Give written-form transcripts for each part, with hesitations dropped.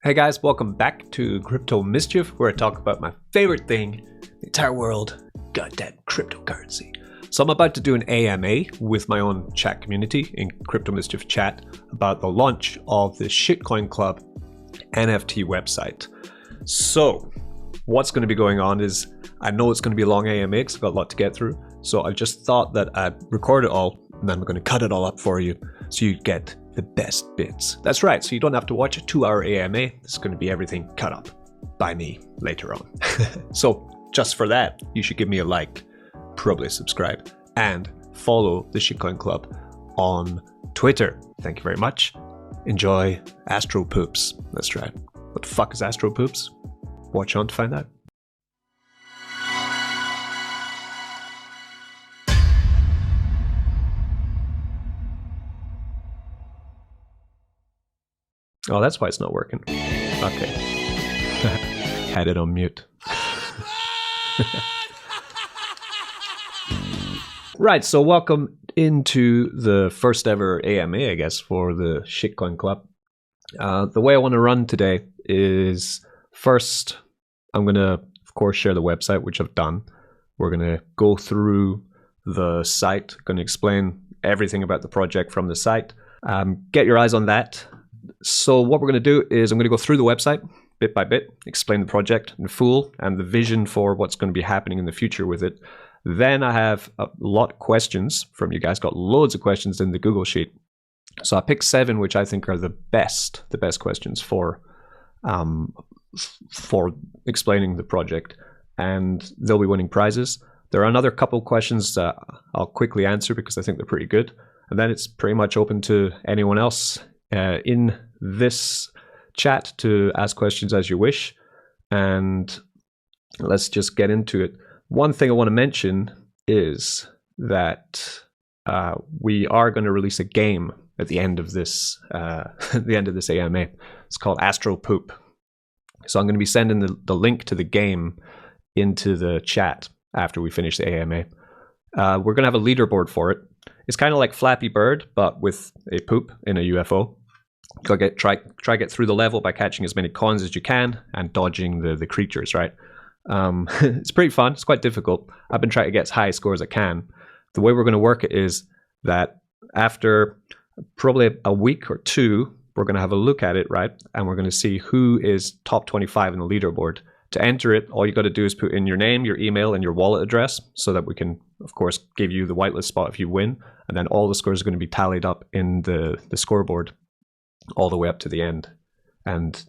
Hey guys, welcome back to Crypto Mischief, where I talk about my favorite thing in the entire world, goddamn cryptocurrency. So I'm about to do an AMA with my own chat community in Crypto Mischief chat about the launch of the Shitcoin Club NFT website. So what's going to be going on is, I know it's going to be a long AMA because I've got a lot to get through. So I just thought that I'd record it all and then I'm going to cut it all up for you so you get the best bits. That's right, so you don't have to watch a 2-hour AMA. It's going to be everything cut up by me later on. So just for that, you should give me a like, probably subscribe, and follow the Shitcoin Club on Twitter. Thank you very much. Enjoy Astro Poops. That's right. What the fuck is Astro Poops? Watch on to find out. Oh, that's why it's not working. Okay. Had it on mute. Right, so welcome into the first ever AMA, I guess, for the Shitcoin Club. The way I want to run today is, first, I'm going to, of course, share the website, which I've done. We're going to go through the site, going to explain everything about the project from the site. Get your eyes on that. So what we're going to do is I'm going to go through the website bit by bit, explain the project in full and the vision for what's going to be happening in the future with it. Then I have a lot of questions from you guys, got loads of questions in the Google Sheet. So I picked 7, which I think are the best questions for explaining the project, and they'll be winning prizes. There are another couple questions that I'll quickly answer because I think they're pretty good. And then it's pretty much open to anyone else in this chat to ask questions as you wish, and let's just get into it. One thing I want to mention is that we are going to release a game at the end of this AMA. It's called Astro Poop. So I'm going to be sending the link to the game into the chat after we finish the AMA. We're going to have a leaderboard for it. It's kind of like Flappy Bird, but with a poop in a UFO. Try get through the level by catching as many coins as you can and dodging the creatures, right? It's pretty fun. It's quite difficult. I've been trying to get as high a score as I can. The way we're going to work it is that after probably a week or two, we're going to have a look at it, right? And we're going to see who is top 25 in the leaderboard. To enter it, all you got to do is put in your name, your email, and your wallet address so that we can, of course, give you the whitelist spot if you win. And then all the scores are going to be tallied up in the scoreboard all the way up to the end. And,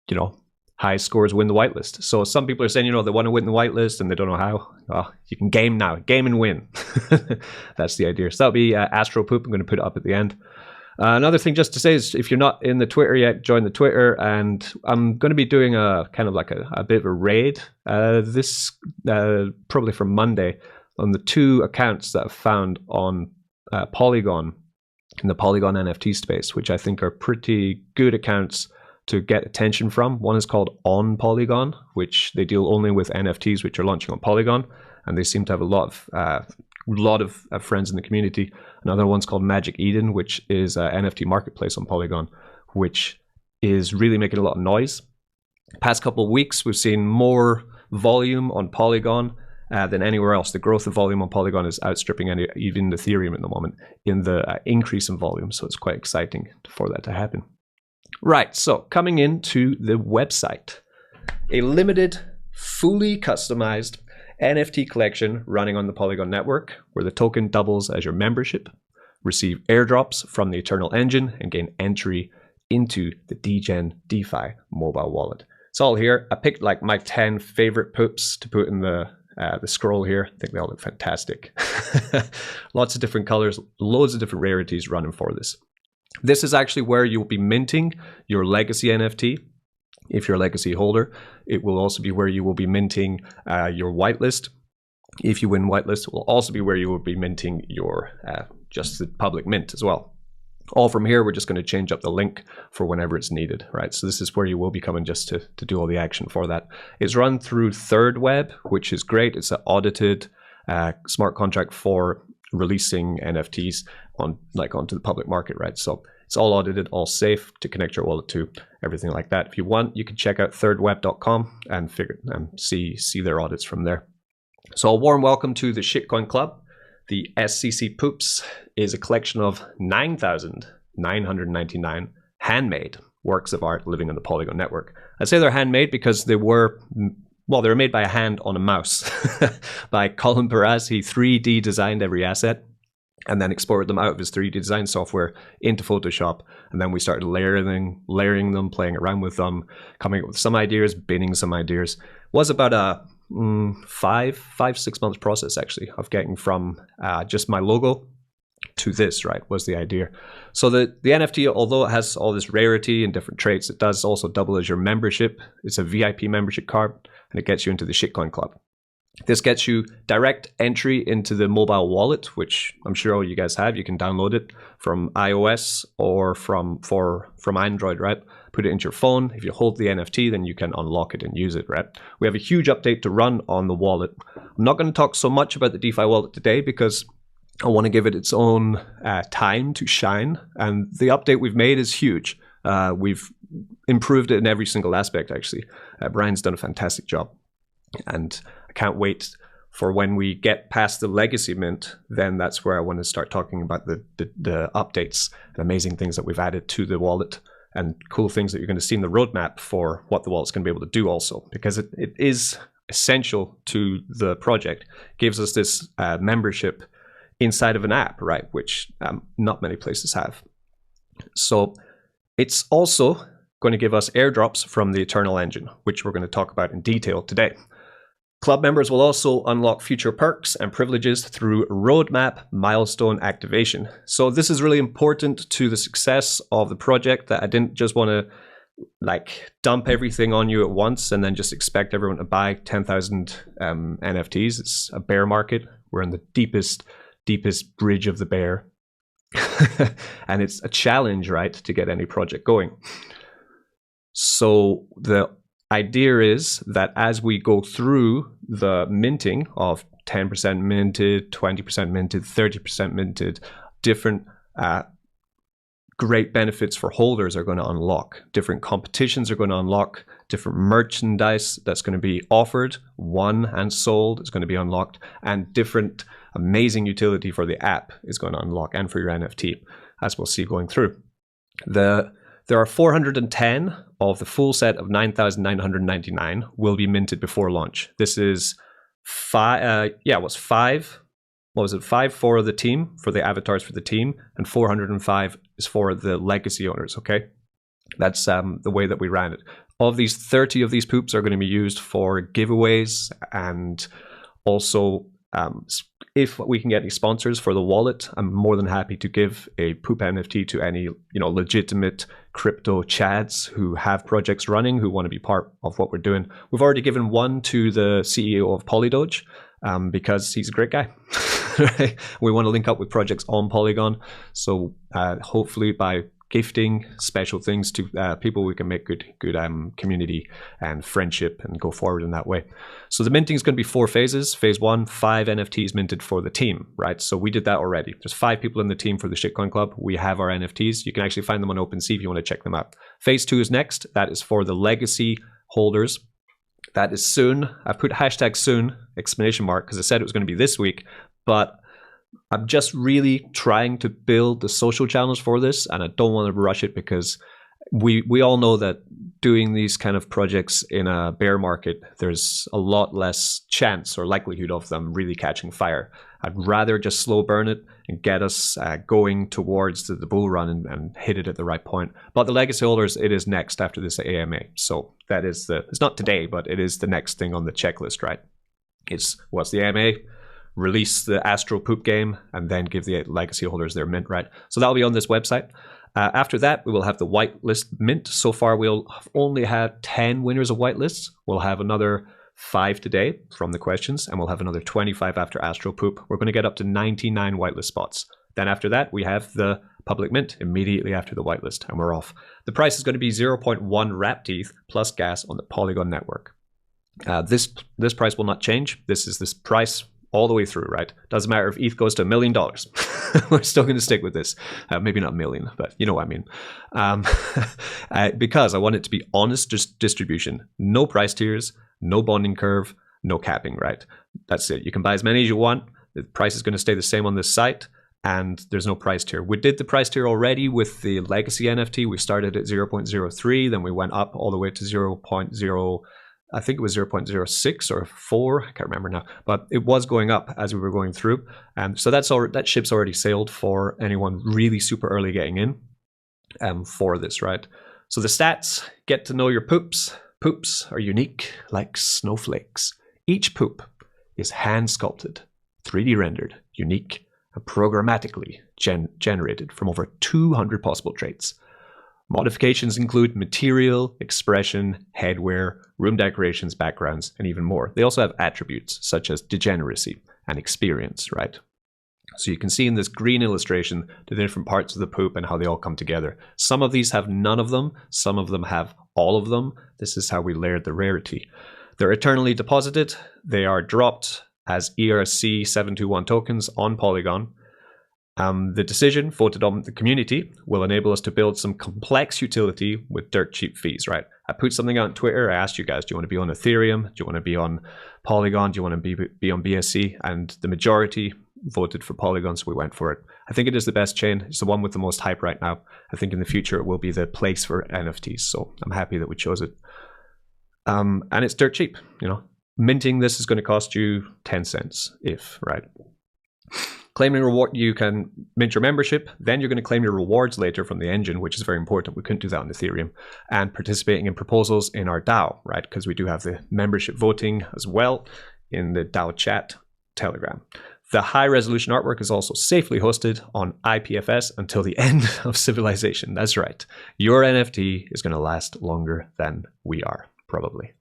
you know, high scores win the whitelist. So some people are saying, you know, they want to win the whitelist and they don't know how. Well, you can game now. Game and win. That's the idea. So that'll be Astro Poop. I'm going to put it up at the end. Another thing just to say is, if you're not in the Twitter yet, join the Twitter, and I'm going to be doing a kind of like a bit of a raid this probably from Monday on the 2 accounts that I've found on Polygon, in the Polygon NFT space, which I think are pretty good accounts to get attention from. One is called On Polygon, which they deal only with NFTs which are launching on Polygon, and they seem to have a lot of friends in the community. Another one's called Magic Eden, which is an NFT marketplace on Polygon, which is really making a lot of noise. Past couple of weeks, we've seen more volume on Polygon than anywhere else. The growth of volume on Polygon is outstripping even Ethereum at the moment in the increase in volume. So it's quite exciting for that to happen. Right, so coming into the website, a limited, fully customized NFT collection running on the Polygon network, where the token doubles as your membership, receive airdrops from the Eternal Engine, and gain entry into the DGen DeFi mobile wallet. It's all here. I picked like my 10 favorite poops to put in the scroll here. I think they all look fantastic. Lots of different colors, loads of different rarities running for this. This is actually where you'll be minting your legacy NFT. If you're a legacy holder, it will also be where you will be minting your whitelist. If you win whitelist, it will also be where you will be minting your just the public mint as well. All from here, we're just going to change up the link for whenever it's needed, right? So this is where you will be coming just to do all the action for that. It's run through Third Web, which is great. It's an audited smart contract for releasing NFTs onto the public market, right? So It's all audited, all safe to connect your wallet to, everything like that. If you want, you can check out thirdweb.com and see their audits from there. So a warm welcome to the Shitcoin Club. The SCC Poops is a collection of 9,999 handmade works of art living on the Polygon network. I say they're handmade because they were made by a hand on a mouse by Colin Perez. He 3D designed every asset and then exported them out of his 3D design software into Photoshop. And then we started layering them, playing around with them, coming up with some ideas, binning some ideas. It was about a 6 months process actually of getting from just my logo to this, right, was the idea. So the NFT, although it has all this rarity and different traits, it does also double as your membership. It's a VIP membership card, and it gets you into the Shitcoin Club. This gets you direct entry into the mobile wallet, which I'm sure all you guys have. You can download it from iOS or from Android, right? Put it into your phone. If you hold the NFT, then you can unlock it and use it, right? We have a huge update to run on the wallet. I'm not going to talk so much about the DeFi wallet today because I want to give it its own time to shine. And the update we've made is huge. We've improved it in every single aspect, actually. Brian's done a fantastic job. And I can't wait for when we get past the legacy mint. Then that's where I want to start talking about the updates and amazing things that we've added to the wallet and cool things that you're going to see in the roadmap for what the wallet's going to be able to do also. Because it is essential to the project. It gives us this membership inside of an app, right, which not many places have. So it's also going to give us airdrops from the Eternal Engine, which we're going to talk about in detail today. Club members will also unlock future perks and privileges through roadmap milestone activation. So this is really important to the success of the project, that I didn't just want to dump everything on you at once and then just expect everyone to buy 10,000 NFTs. It's a bear market. We're in the deepest bridge of the bear. And it's a challenge, right, to get any project going. So the idea is that as we go through the minting of 10% minted, 20% minted, 30% minted, different great benefits for holders are going to unlock. Different competitions are going to unlock. Different merchandise that's going to be offered, won and sold is going to be unlocked. And different amazing utility for the app is going to unlock, and for your NFT, as we'll see going through. There are 410 of the full set of 9,999 will be minted before launch. This is five for the team, for the avatars for the team, and 405 is for the legacy owners, okay? That's the way that we ran it. Of these, 30 of these poops are going to be used for giveaways, and also if we can get any sponsors for the wallet, I'm more than happy to give a poop NFT to any legitimate crypto chads who have projects running, who want to be part of what we're doing. We've already given one to the CEO of Polydoge because he's a great guy. Right? We want to link up with projects on Polygon, so hopefully by gifting special things to people, we can make good community and friendship and go forward in that way. So the minting is going to be 4 phases. Phase 1, 5 NFTs minted for the team, right? So we did that already. There's 5 people in the team for the Shitcoin Club. We have our NFTs. You can actually find them on OpenSea if you want to check them out. Phase 2 is next. That is for the legacy holders. That is soon. I put #soon, exclamation mark, because I said it was going to be this week, but I'm just really trying to build the social channels for this, and I don't want to rush it because we all know that doing these kind of projects in a bear market, there's a lot less chance or likelihood of them really catching fire. I'd rather just slow burn it and get us going towards the bull run and hit it at the right point. But the legacy holders, it is next after this AMA. So that is it's not today, but it is the next thing on the checklist, right? It's what's the AMA? Release the Astro Poop game, and then give the legacy holders their mint, right? So that'll be on this website. After that, we will have the whitelist mint. So far, we'll have only had 10 winners of whitelists. We'll have another 5 today from the questions, and we'll have another 25 after Astro Poop. We're going to get up to 99 whitelist spots. Then after that, we have the public mint immediately after the whitelist, and we're off. The price is going to be 0.1 RAP teeth plus gas on the Polygon network. This price will not change. This is this price all the way through, right? Doesn't matter if ETH goes to $1 million. We're still going to stick with this. Maybe not a million, but you know what I mean. Because I want it to be honest distribution. No price tiers, no bonding curve, no capping, right? That's it. You can buy as many as you want. The price is going to stay the same on this site, and there's no price tier. We did the price tier already with the legacy NFT. We started at 0.03, then we went up all the way to 0.0, I think it was 0.06 or 4, I can't remember now, but it was going up as we were going through. So that ship's already sailed for anyone really super early getting in for this, right? So the stats, get to know your poops. Poops are unique like snowflakes. Each poop is hand sculpted, 3D rendered, unique, and programmatically generated from over 200 possible traits. Modifications include material, expression, headwear, room decorations, backgrounds, and even more. They also have attributes such as degeneracy and experience, right? So you can see in this green illustration the different parts of the poop and how they all come together. Some of these have none of them. Some of them have all of them. This is how we layered the rarity. They're eternally deposited. They are dropped as ERC721 tokens on Polygon. The decision voted on the community will enable us to build some complex utility with dirt cheap fees, right? I put something out on Twitter. I asked you guys, do you want to be on Ethereum? Do you want to be on Polygon? Do you want to be on BSC? And the majority voted for Polygon, so we went for it. I think it is the best chain. It's the one with the most hype right now. I think in the future it will be the place for NFTs, so I'm happy that we chose it. And it's dirt cheap, you know. Minting this is going to cost you 10 cents, right? Claiming reward, you can mint your membership, then you're going to claim your rewards later from the engine, which is very important. We couldn't do that on Ethereum. And participating in proposals in our DAO, right? Because we do have the membership voting as well in the DAO chat Telegram. The high resolution artwork is also safely hosted on IPFS until the end of civilization. That's right. Your NFT is going to last longer than we are, probably.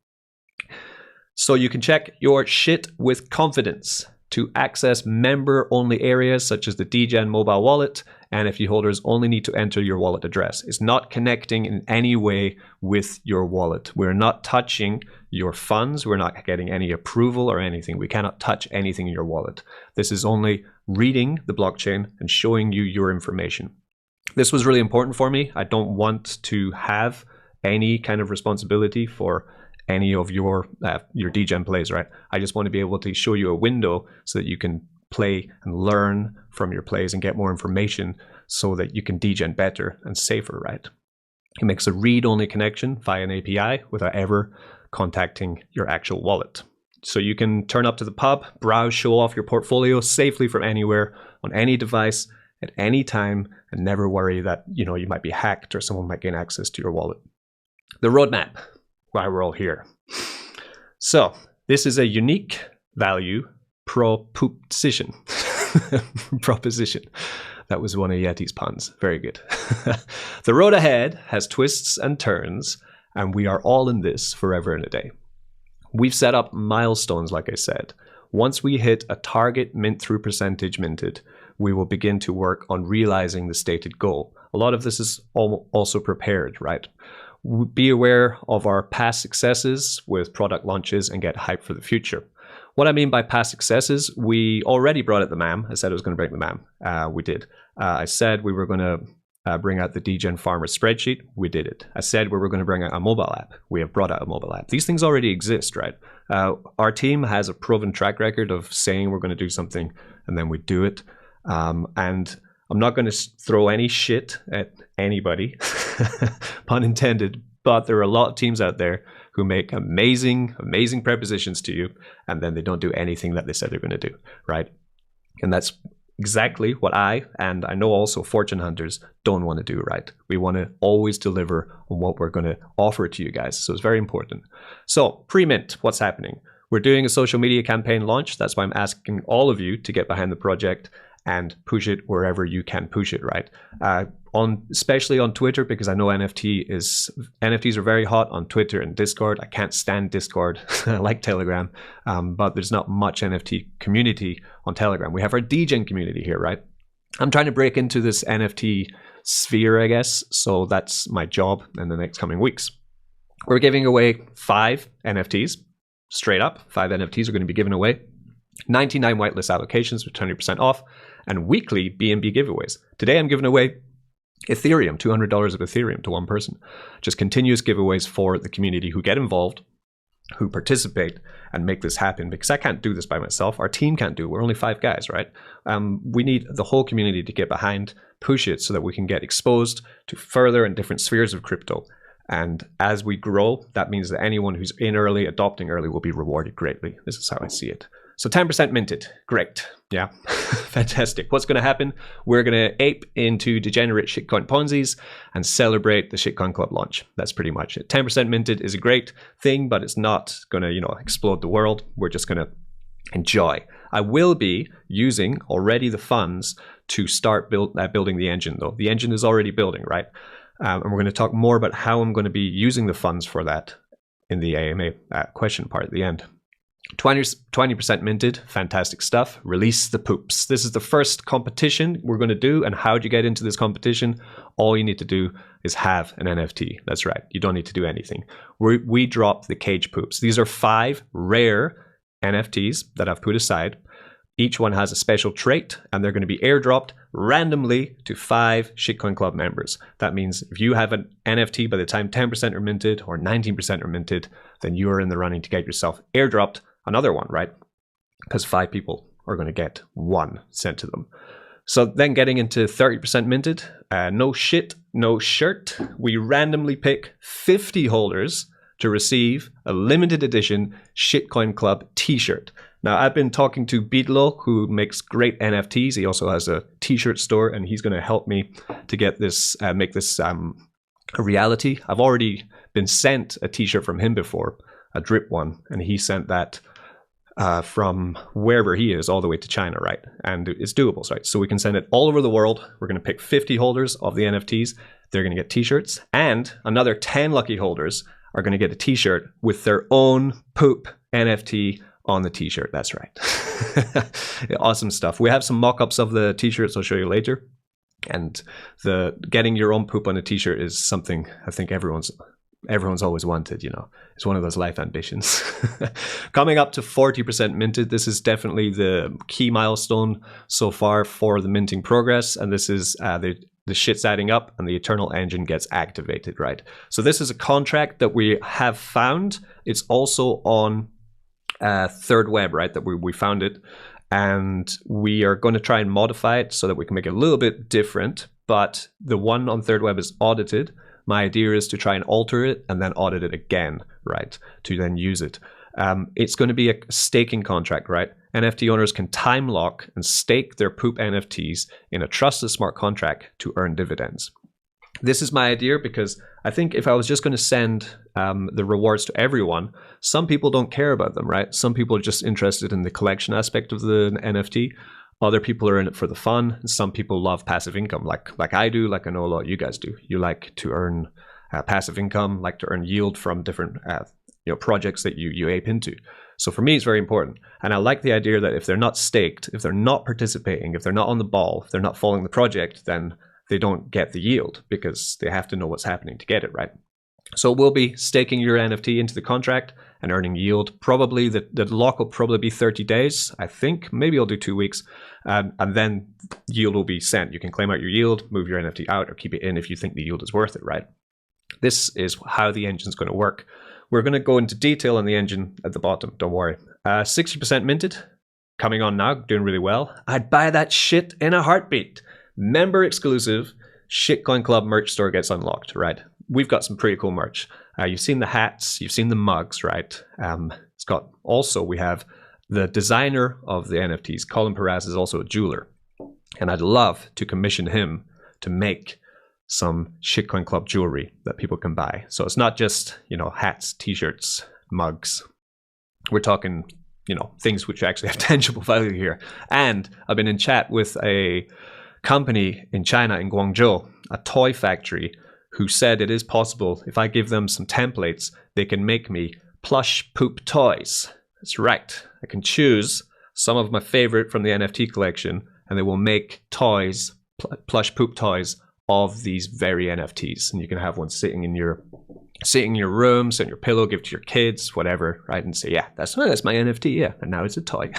So you can check your shit with confidence. To access member-only areas such as the DGen mobile wallet, NFT holders only need to enter your wallet address. It's not connecting in any way with your wallet. We're not touching your funds. We're not getting any approval or anything. We cannot touch anything in your wallet. This is only reading the blockchain and showing you your information. This was really important for me. I don't want to have any kind of responsibility for any of your DGen plays, right? I just want to be able to show you a window so that you can play and learn from your plays and get more information so that you can DGen better and safer, right? It makes a read-only connection via an API without ever contacting your actual wallet. So you can turn up to the pub, browse, show off your portfolio safely from anywhere, on any device, at any time, and never worry that, you know, you might be hacked or someone might gain access to your wallet. The roadmap. Why we're all here. So this is a unique value proposition. Proposition. That was one of Yeti's puns. Very good. The road ahead has twists and turns, and we are all in this forever and a day. We've set up milestones, like I said. Once we hit a target mint through percentage minted, we will begin to work on realizing the stated goal. A lot of this is also prepared, right? Be aware of our past successes with product launches and get hyped for the future. What I mean by past successes, we already brought out the MAM. I said I was going to bring the MAM. We did. I said we were going to bring out the DGen Farmer spreadsheet. We did it. I said we were going to bring out a mobile app. We have brought out a mobile app. These things already exist, right? Our team has a proven track record of saying we're going to do something and then we do it. And I'm not going to throw any shit at anybody, pun intended, but there are a lot of teams out there who make amazing propositions to you, and then they don't do anything that they said they're going to do, right? And that's exactly what I know also fortune hunters don't want to do, right? We want to always deliver on what we're going to offer to you guys. So it's very important. So pre-mint, what's happening? We're doing a social media campaign launch. That's why I'm asking all of you to get behind the project and push it wherever you can push it, right? Especially on Twitter, because I know NFTs are very hot on Twitter and Discord. I can't stand Discord. I like Telegram, but there's not much NFT community on Telegram. We have our DGen community here, right? I'm trying to break into this NFT sphere, I guess. So that's my job in the next coming weeks. We're giving away 5 NFTs, straight up. 5 NFTs are going to be given away. 99 whitelist allocations with 20% off, and weekly BNB giveaways. Today I'm giving away Ethereum, $200 of Ethereum to one person. Just continuous giveaways for the community who get involved, who participate and make this happen, because I can't do this by myself. Our team can't do it. We're only 5 guys, right? We need the whole community to get behind, push it so that we can get exposed to further and different spheres of crypto. And as we grow, that means that anyone who's in early, adopting early, will be rewarded greatly. This is how I see it. So 10% minted. Great. Yeah. Fantastic. What's going to happen? We're going to ape into degenerate shitcoin Ponzi's and celebrate the Shitcoin Club launch. That's pretty much it. 10% minted is a great thing, but it's not going to, explode the world. We're just going to enjoy. I will be using already the funds to start building the engine, though. The engine is already building, right? And we're going to talk more about how I'm going to be using the funds for that in the AMA question part at the end. 20% minted, fantastic stuff. Release the poops. This is the first competition we're going to do. And how do you get into this competition? All you need to do is have an NFT. That's right. You don't need to do anything. We drop the cage poops. These are 5 rare NFTs that I've put aside. Each one has a special trait, and they're going to be airdropped randomly to 5 Shitcoin Club members. That means if you have an NFT by the time 10% are minted or 19% are minted, then you are in the running to get yourself airdropped another one, right? Because 5 people are going to get 1 sent to them. So then getting into 30% minted, no shit, no shirt. We randomly pick 50 holders to receive a limited edition Shitcoin Club t-shirt. Now, I've been talking to Beatlo, who makes great NFTs. He also has a t-shirt store, and he's going to help me to get this, make this a reality. I've already been sent a t-shirt from him before, a drip one, and he sent that from wherever he is all the way to China, right? And it's doable, right? So we can send it all over the world. We're going to pick 50 holders of the NFTs. They're going to get t-shirts, and another 10 lucky holders are going to get a t-shirt with their own poop NFT on the t-shirt. That's right. Awesome stuff. We have some mock-ups of the t-shirts I'll show you later. And the getting your own poop on a t-shirt is something I think everyone's always wanted, It's one of those life ambitions. Coming up to 40% minted. This is definitely the key milestone so far for the minting progress. And this is the shit's adding up and the Eternal engine gets activated, right? So this is a contract that we have found. It's also on Third Web, right? That we found it. And we are going to try and modify it so that we can make it a little bit different. But the one on Third Web is audited. My idea is to try and alter it and then audit it again, right? To then use it. It's going to be a staking contract, right? NFT owners can time lock and stake their poop NFTs in a trusted smart contract to earn dividends. This is my idea because I think if I was just going to send the rewards to everyone, some people don't care about them, right? Some people are just interested in the collection aspect of the NFT. Other people are in it for the fun. And some people love passive income, like I do, like I know a lot of you guys do. You like to earn passive income, like to earn yield from different projects that you ape into. So for me, it's very important. And I like the idea that if they're not staked, if they're not participating, if they're not on the ball, if they're not following the project, then they don't get the yield because they have to know what's happening to get it, right? So we'll be staking your NFT into the contract and earning yield. Probably the lock will probably be 30 days, I think. Maybe I'll do 2 weeks. And then yield will be sent. You can claim out your yield, move your NFT out, or keep it in if you think the yield is worth it, right? This is how the engine's going to work. We're going to go into detail on the engine at the bottom. Don't worry. 60% minted. Coming on now. Doing really well. I'd buy that shit in a heartbeat. Member exclusive Shitcoin Club merch store gets unlocked, right? We've got some pretty cool merch. You've seen the hats. You've seen the mugs, right? It's got also, we have the designer of the NFTs. Colin Perez is also a jeweler. And I'd love to commission him to make some Shitcoin Club jewelry that people can buy. So it's not just, hats, t-shirts, mugs. We're talking, things which actually have tangible value here. And I've been in chat with a company in China, in Guangzhou, a toy factory, who said it is possible, if I give them some templates, they can make me plush poop toys. That's right. I can choose some of my favorite from the NFT collection, and they will make toys, plush poop toys, of these very NFTs, and you can have one sitting in your sit in your room, sit in your pillow, give it to your kids, whatever, right? And say, yeah, that's my NFT, yeah, and now it's a toy.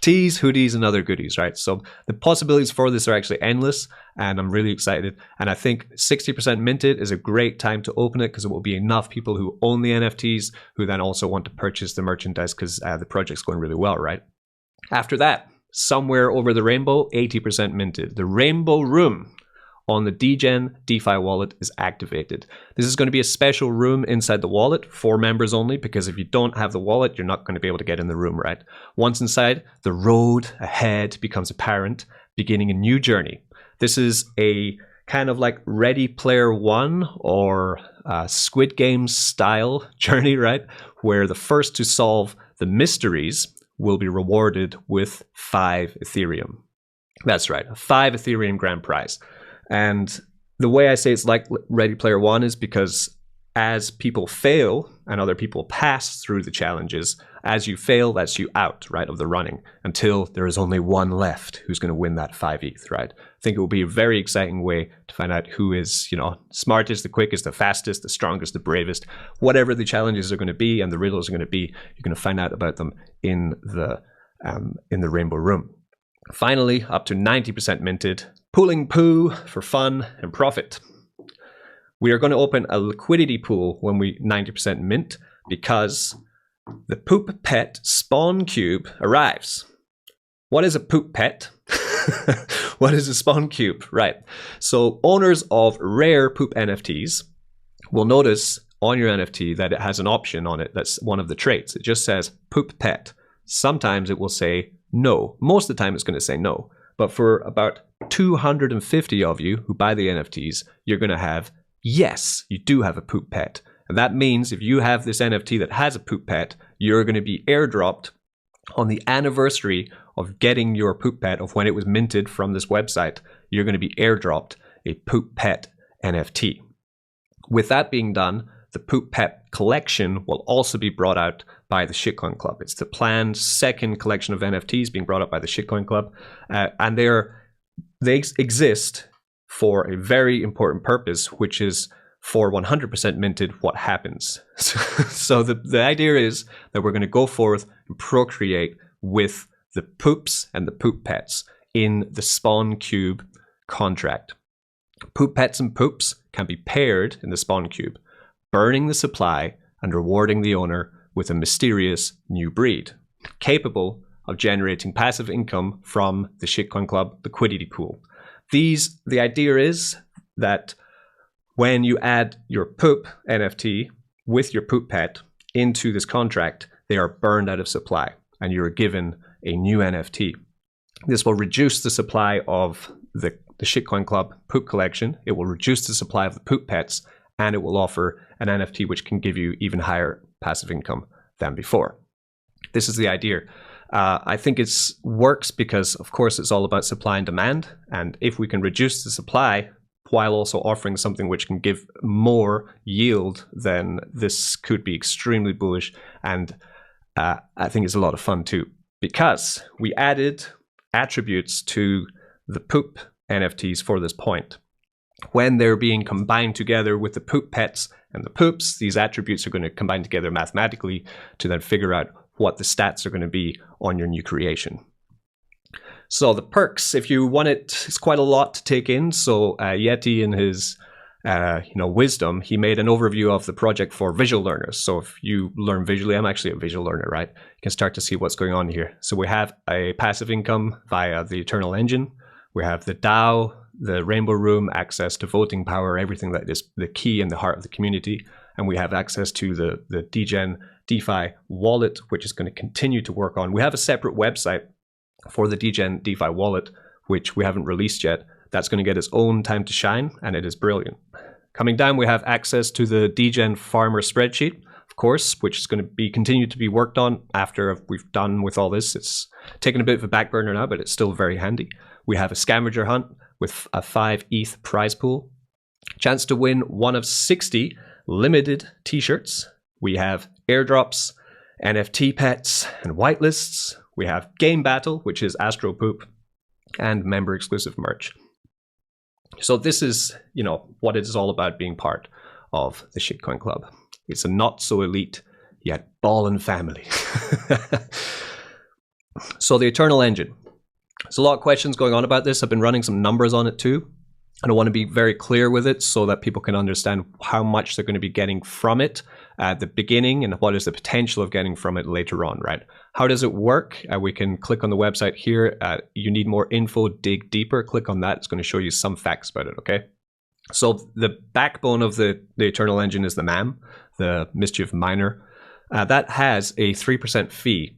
Tees, hoodies, and other goodies, right? So the possibilities for this are actually endless, and I'm really excited. And I think 60% minted is a great time to open it because it will be enough people who own the NFTs who then also want to purchase the merchandise because the project's going really well, right? After that, somewhere over the rainbow, 80% minted. The Rainbow Room on the DGen DeFi wallet is activated. This is going to be a special room inside the wallet for members only, because if you don't have the wallet, you're not going to be able to get in the room, right? Once inside, the road ahead becomes apparent, beginning a new journey. This is a kind of like Ready Player One or Squid Game style journey, right? Where the first to solve the mysteries will be rewarded with 5 Ethereum. That's right, a 5 Ethereum grand prize. And the way I say it's like Ready Player One is because as people fail and other people pass through the challenges, as you fail, that's you out, right, of the running until there is only one left who's going to win that 5 ETH, right? I think it will be a very exciting way to find out who is, smartest, the quickest, the fastest, the strongest, the bravest, whatever the challenges are going to be and the riddles are going to be, you're going to find out about them in the Rainbow Room. Finally, up to 90% minted, pooling poo for fun and profit. We are going to open a liquidity pool when we 90% mint because the poop pet spawn cube arrives. What is a poop pet? What is a spawn cube? Right. So owners of rare poop NFTs will notice on your NFT that it has an option on it that's one of the traits. It just says poop pet. Sometimes it will say no. Most of the time it's going to say no. But for about 250 of you who buy the NFTs, you're going to have, yes, you do have a poop pet. And that means if you have this NFT that has a poop pet, you're going to be airdropped on the anniversary of getting your poop pet, of when it was minted from this website. You're going to be airdropped a poop pet NFT. With that being done, the poop pet collection will also be brought out by the Shitcoin Club. It's the planned second collection of NFTs being brought up by the Shitcoin Club. And they exist for a very important purpose, which is for 100% minted, what happens. So the idea is that we're going to go forth and procreate with the poops and the poop pets in the Spawn Cube contract. Poop pets and poops can be paired in the Spawn Cube, burning the supply and rewarding the owner with a mysterious new breed, capable of generating passive income from the Shitcoin Club liquidity pool. The idea is that when you add your poop NFT with your poop pet into this contract, they are burned out of supply and you're given a new NFT. This will reduce the supply of the Shitcoin Club poop collection. It will reduce the supply of the poop pets, and it will offer an NFT which can give you even higher passive income than before. This is the idea. I think it works because, of course, it's all about supply and demand. And if we can reduce the supply while also offering something which can give more yield, then this could be extremely bullish. And I think it's a lot of fun too, because we added attributes to the poop NFTs for this point. When they're being combined together with the poop pets and the poops, these attributes are going to combine together mathematically to then figure out what the stats are going to be on your new creation. So the perks, if you want it, it's quite a lot to take in. So Yeti, in his wisdom, he made an overview of the project for visual learners. So if you learn visually, I'm actually a visual learner, right? You can start to see what's going on here. So we have a passive income via the Eternal Engine. We have the DAO, the Rainbow Room, access to voting power, everything that is the key in the heart of the community. And we have access to the DGen DeFi wallet, which is going to continue to work on. We have a separate website for the DGen DeFi wallet, which we haven't released yet. That's going to get its own time to shine, and it is brilliant. Coming down, we have access to the DGen farmer spreadsheet, of course, which is going to be continued to be worked on after we've done with all this. It's taken a bit of a back burner now, but it's still very handy. We have a scavenger hunt with a 5 ETH prize pool. Chance to win one of 60 limited t-shirts. We have airdrops, NFT pets, and whitelists. We have game battle, which is Astro Poop, and member exclusive merch. So this is, what it is all about, being part of the Shitcoin Club. It's a not so elite yet ballin' family. So the Eternal Engine. There's a lot of questions going on about this. I've been running some numbers on it too. And I want to be very clear with it so that people can understand how much they're going to be getting from it at the beginning and what is the potential of getting from it later on, right? How does it work? We can click on the website here. You need more info, dig deeper. Click on that. It's going to show you some facts about it, okay? So the backbone of the Eternal Engine is the MAM, the Mischief Miner. That has a 3% fee.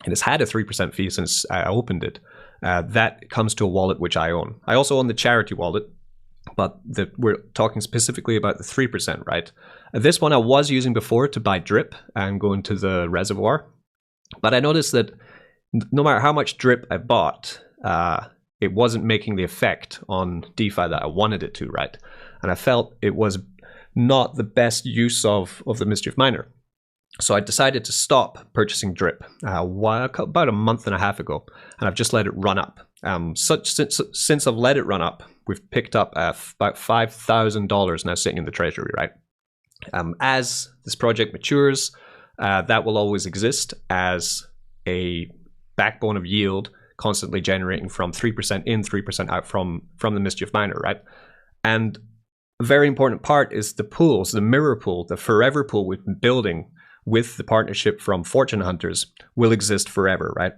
And it's had a 3% fee since I opened it. That comes to a wallet which I own. I also own the charity wallet, but we're talking specifically about the 3%, right? This one I was using before to buy drip and go into the reservoir. But I noticed that no matter how much drip I bought, it wasn't making the effect on DeFi that I wanted it to, right? And I felt it was not the best use of the Mischief Miner. So I decided to stop purchasing drip about a month and a half ago, and I've just let it run up. Since I've let it run up, we've picked up about $5,000 now sitting in the treasury, right? As this project matures, that will always exist as a backbone of yield, constantly generating from 3% in, 3% out from the Mischief Miner, right? And a very important part is the pools, the mirror pool, the forever pool we've been building with the partnership from Fortune Hunters will exist forever, right?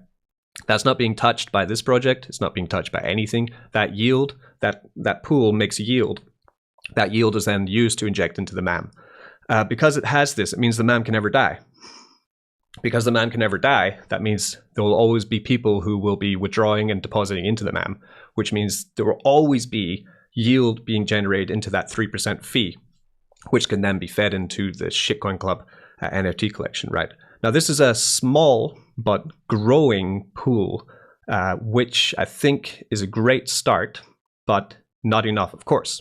That's not being touched by this project. It's not being touched by anything. That yield, that pool makes yield. That yield is then used to inject into the MAM. Because it has this, it means the MAM can never die. Because the MAM can never die, that means there will always be people who will be withdrawing and depositing into the MAM, which means there will always be yield being generated into that 3% fee, which can then be fed into the Shitcoin Club NFT collection, right? Now, this is a small but growing pool, which I think is a great start, but not enough, of course.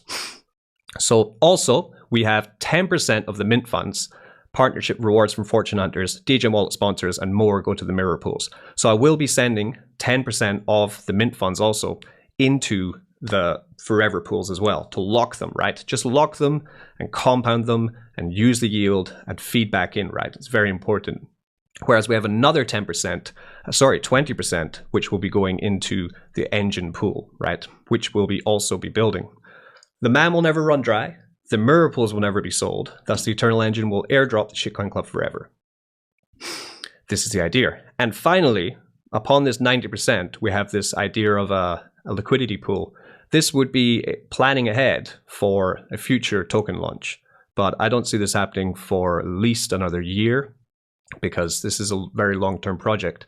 So also, we have 10% of the mint funds, partnership rewards from Fortune Hunters, DJ Wallet sponsors, and more go to the mirror pools. So I will be sending 10% of the mint funds also into the forever pools as well to lock them, right? Just lock them and compound them and use the yield and feed back in, right? It's very important. Whereas we have another 20%, which will be going into the engine pool, right? Which will be also be building. The MAM will never run dry. The mirror pools will never be sold. Thus, the Eternal Engine will airdrop the Shitcoin Club forever. This is the idea. And finally, upon this 90%, we have this idea of a liquidity pool. This would be planning ahead for a future token launch, but I don't see this happening for at least another year because this is a very long-term project.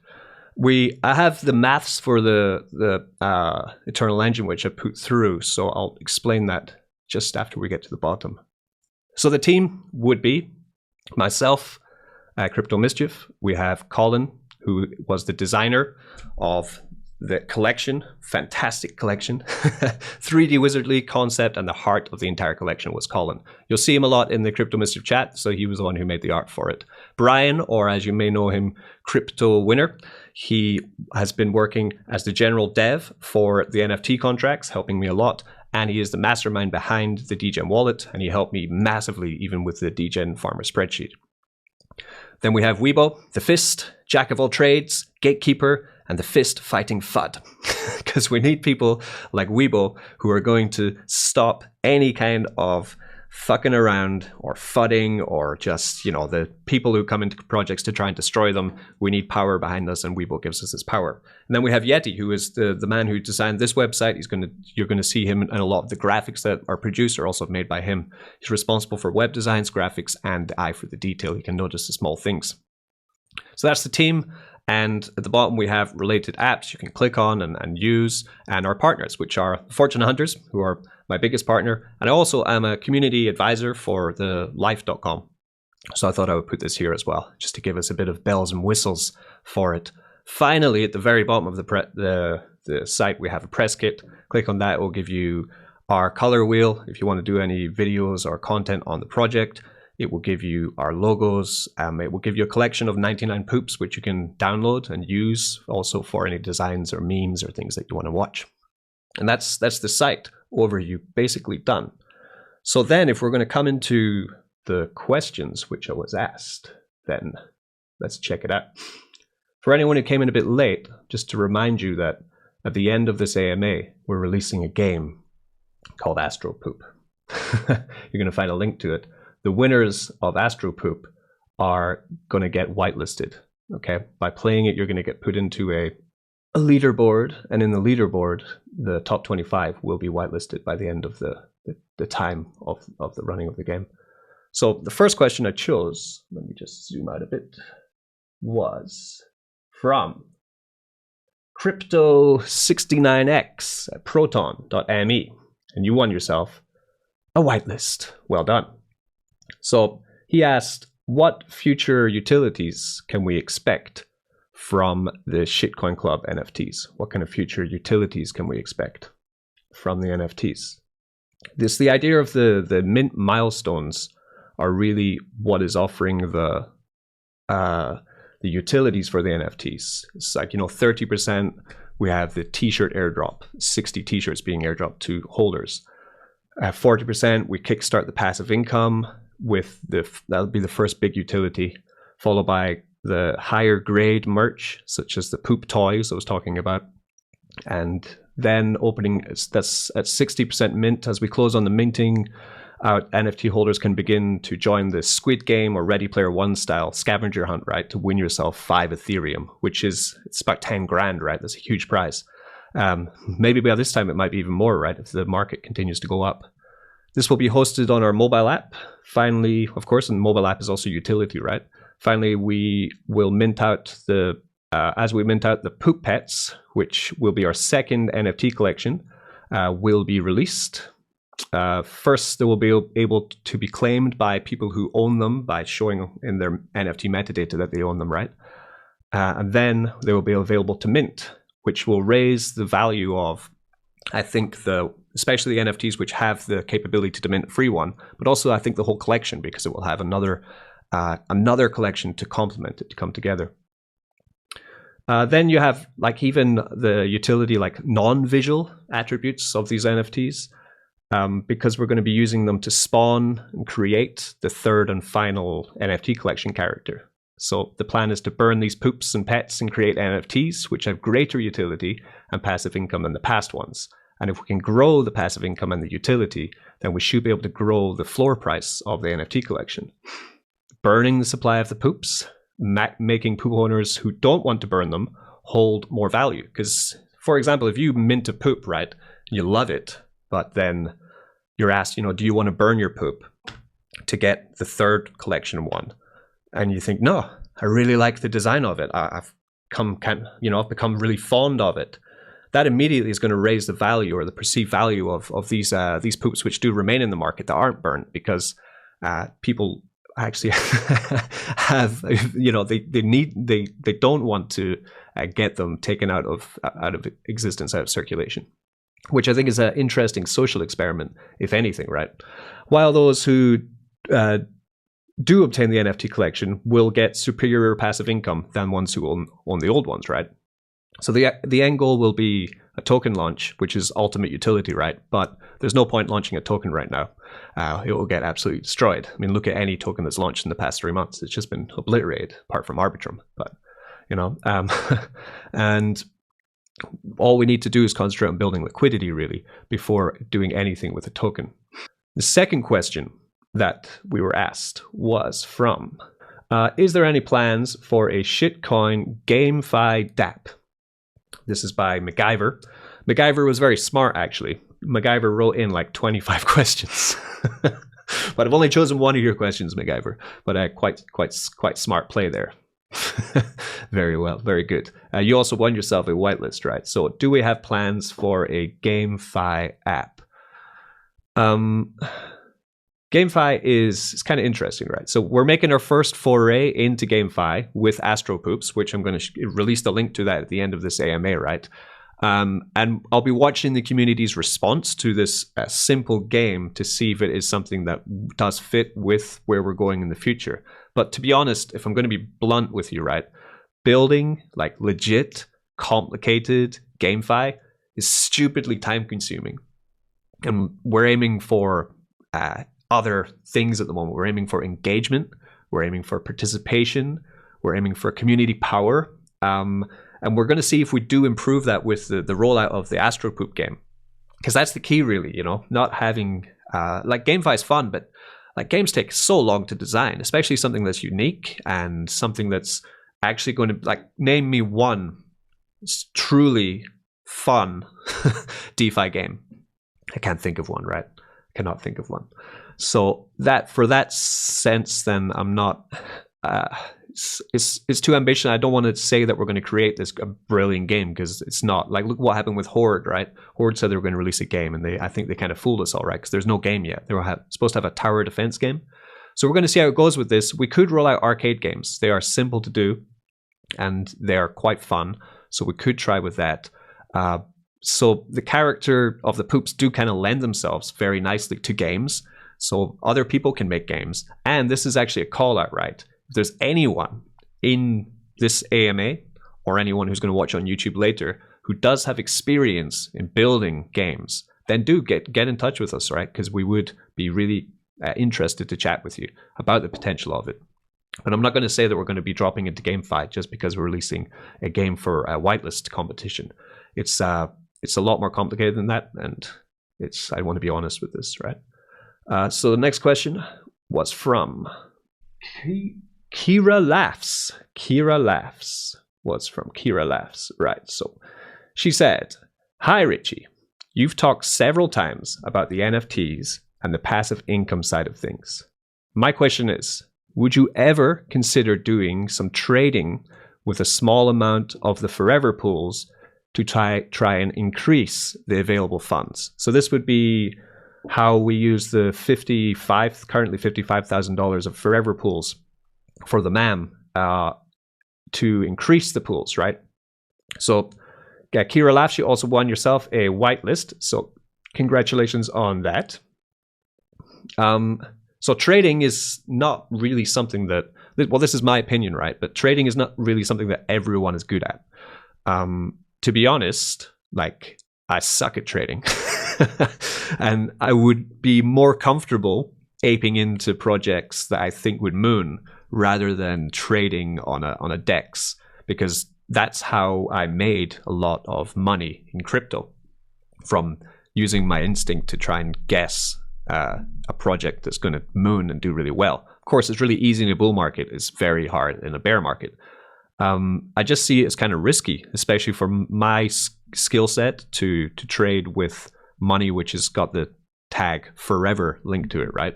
I have the maths for the Eternal Engine, which I put through, so I'll explain that just after we get to the bottom. So the team would be myself, Crypto Mischief. We have Colin, who was the designer of the collection, fantastic collection. 3D Wizardly concept, and the heart of the entire collection was Colin. You'll see him a lot in the Crypto Mischief chat, so he was the one who made the art for it. Brian, or as you may know him, Crypto Winner, he has been working as the general dev for the NFT contracts, helping me a lot, and he is the mastermind behind the DGen wallet, and he helped me massively even with the DGen farmer spreadsheet. Then we have Weibo, the Fist, Jack of all trades, Gatekeeper, and the Fist fighting FUD. Because we need people like Weibo who are going to stop any kind of fucking around or fudding or just, the people who come into projects to try and destroy them. We need power behind us, and Weibo gives us this power. And then we have Yeti, who is the man who designed this website. You're going to see him in a lot of the graphics that are produced are also made by him. He's responsible for web designs, graphics, and the eye for the detail. You can notice the small things. So that's the team. And at the bottom, we have related apps you can click on and use, and our partners, which are Fortune Hunters, who are my biggest partner. And I also am a community advisor for the life.com. So I thought I would put this here as well, just to give us a bit of bells and whistles for it. Finally, at the very bottom of the site, we have a press kit. Click on that. It will give you our color wheel if you want to do any videos or content on the project. It will give you our logos. It will give you a collection of 99 poops, which you can download and use also for any designs or memes or things that you want to watch. And that's the site overview basically done. So then if we're going to come into the questions which I was asked, then let's check it out. For anyone who came in a bit late, just to remind you that at the end of this AMA, we're releasing a game called Astro Poop. You're going to find a link to it. The winners of Astro Poop are going to get whitelisted. Okay, by playing it, you're going to get put into a leaderboard, and in the leaderboard, the top 25 will be whitelisted by the end of the time of the running of the game. So the first question I chose, let me just zoom out a bit, was from Crypto69x at proton.me, and you won yourself a whitelist. Well done. So he asked, what future utilities can we expect from the Shitcoin Club NFTs? What kind of future utilities can we expect from the NFTs? The idea of the mint milestones are really what is offering the utilities for the NFTs. It's like, 30%, we have the t-shirt airdrop, 60 t-shirts being airdropped to holders. 40%, we kickstart the passive income with that'll be the first big utility, followed by the higher grade merch, such as the poop toys I was talking about. And then opening, that's at 60% mint. As we close on the minting, our NFT holders can begin to join the Squid Game or Ready Player One style scavenger hunt, right? To win yourself 5 Ethereum, which it's about 10 grand, right? That's a huge prize. Maybe by this time it might be even more, right? If the market continues to go up. This will be hosted on our mobile app. Finally, of course, and mobile app is also utility, right? Finally, we will mint out as we mint out the poop pets, which will be our second NFT collection, will be released. First, they will be able to be claimed by people who own them by showing in their NFT metadata that they own them, right? And then they will be available to mint, which will raise the value of, I think, especially the NFTs which have the capability to mint a free one, but also I think the whole collection, because it will have another collection to complement it, to come together. Then you have like even the utility like non-visual attributes of these NFTs, because we're going to be using them to spawn and create the third and final NFT collection character. So the plan is to burn these poops and pets and create NFTs which have greater utility and passive income than the past ones. And if we can grow the passive income and the utility, then we should be able to grow the floor price of the NFT collection. Burning the supply of the poops, making poop owners who don't want to burn them hold more value. Because, for example, if you mint a poop, right, you love it, but then you're asked, do you want to burn your poop to get the third collection one? And you think, no, I really like the design of it. I've become really fond of it. That immediately is going to raise the value or the perceived value of these poops which do remain in the market that aren't burnt, because people actually have, they don't want to get them taken out of existence, out of circulation, which I think is an interesting social experiment, if anything, right? While those who do obtain the NFT collection will get superior passive income than ones who own the old ones, right? So the end goal will be a token launch, which is ultimate utility, right? But there's no point launching a token right now. It will get absolutely destroyed. I mean, look at any token that's launched in the past 3 months. It's just been obliterated, apart from Arbitrum. But, and all we need to do is concentrate on building liquidity, really, before doing anything with a token. The second question that we were asked was from, is there any plans for a shitcoin GameFi DApp? This is by MacGyver. MacGyver was very smart, actually. MacGyver wrote in like 25 questions. But I've only chosen one of your questions, MacGyver. But quite smart play there. Very well, very good. You also won yourself a whitelist, right? So do we have plans for a GameFi app? GameFi is kind of interesting, right? So we're making our first foray into GameFi with Astro Poops, which I'm going to release the link to that at the end of this AMA, right? And I'll be watching the community's response to this simple game to see if it is something that does fit with where we're going in the future. But to be honest, if I'm going to be blunt with you, right, building like legit, complicated GameFi is stupidly time consuming. And we're aiming for other things at the moment. We're aiming for engagement. We're aiming for participation. We're aiming for community power. And we're going to see if we do improve that with the rollout of the Astro Poop game. Because that's the key, really, you know, not having, like, GameFi is fun, but like games take so long to design, especially something that's unique and something that's actually going to, like, name me one truly fun DeFi game. I can't think of one, right? I cannot think of one. So that, for that sense, then I'm not, it's too ambitious. I don't want to say that we're going to create this brilliant game, because it's not. Like, look what happened with Horde, right? Horde said they were going to release a game, and I think they kind of fooled us all, right? Because there's no game yet. They were supposed to have a tower defense game. So we're going to see how it goes with this. We could roll out arcade games. They are simple to do, and they are quite fun. So we could try with that. So the character of the poops do kind of lend themselves very nicely to games. So other people can make games. And this is actually a call out, right? If there's anyone in this AMA or anyone who's going to watch on YouTube later who does have experience in building games, then do get in touch with us, right? Because we would be really interested to chat with you about the potential of it. But I'm not going to say that we're going to be dropping into GameFi just because we're releasing a game for a whitelist competition. It's a lot more complicated than that, and I want to be honest with this, right? So the next question was from Kira Laughs. Kira Laughs was from Kira Laughs, right? So she said, "Hi Richie, you've talked several times about the NFTs and the passive income side of things. My question is, would you ever consider doing some trading with a small amount of the forever pools to try and increase the available funds?" So this would be how we use the currently $55,000 of forever pools for the MAM to increase the pools, right? So Kira Laughs, you also won yourself a whitelist. So congratulations on that. So trading is not really something that, well, this is my opinion, right? But trading is not really something that everyone is good at. To be honest, like, I suck at trading. And I would be more comfortable aping into projects that I think would moon rather than trading on a DEX, because that's how I made a lot of money in crypto, from using my instinct to try and guess a project that's going to moon and do really well. Of course, it's really easy in a bull market. It's very hard in a bear market. I just see it as kind of risky, especially for my skill set to trade with money which has got the tag forever linked to it, right?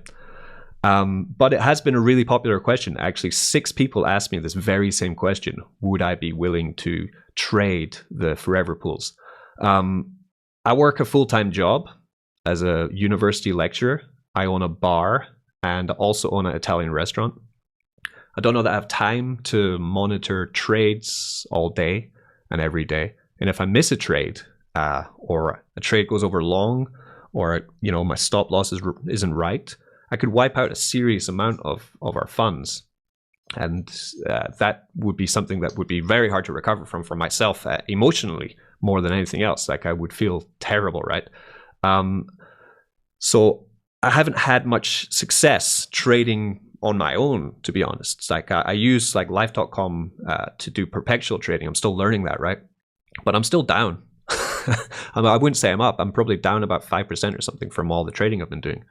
But it has been a really popular question. Actually, 6 people asked me this very same question. Would I be willing to trade the forever pools? I work a full-time job as a university lecturer. I own a bar and also own an Italian restaurant. I don't know that I have time to monitor trades all day and every day. And if I miss a trade, or a trade goes over long, or my stop loss isn't right, I could wipe out a serious amount of our funds. And that would be something that would be very hard to recover from for myself emotionally, more than anything else. Like, I would feel terrible, right? So I haven't had much success trading on my own, to be honest. It's like I use like live.com to do perpetual trading. I'm still learning that, right? But I'm still down. I wouldn't say I'm up. I'm probably down about 5% or something from all the trading I've been doing.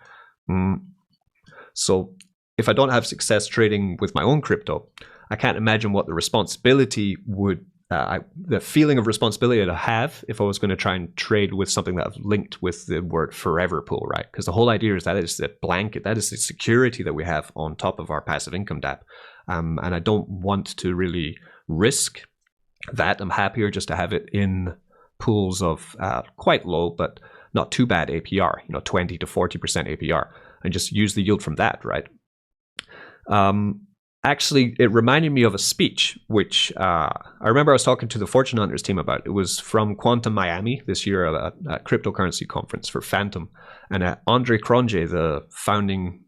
So if I don't have success trading with my own crypto, I can't imagine what the responsibility would, the feeling of responsibility to have if I was going to try and trade with something that I've linked with the word forever pool, right? Because the whole idea is that is the blanket, that is the security that we have on top of our passive income DApp. And I don't want to really risk that. I'm happier just to have it in pools of quite low, but not too bad APR, 20 to 40% APR, and just use the yield from that, right? Actually, it reminded me of a speech, which I remember I was talking to the Fortune Hunters team about. It was from Quantum Miami this year, a cryptocurrency conference for Phantom. And Andre Cronje,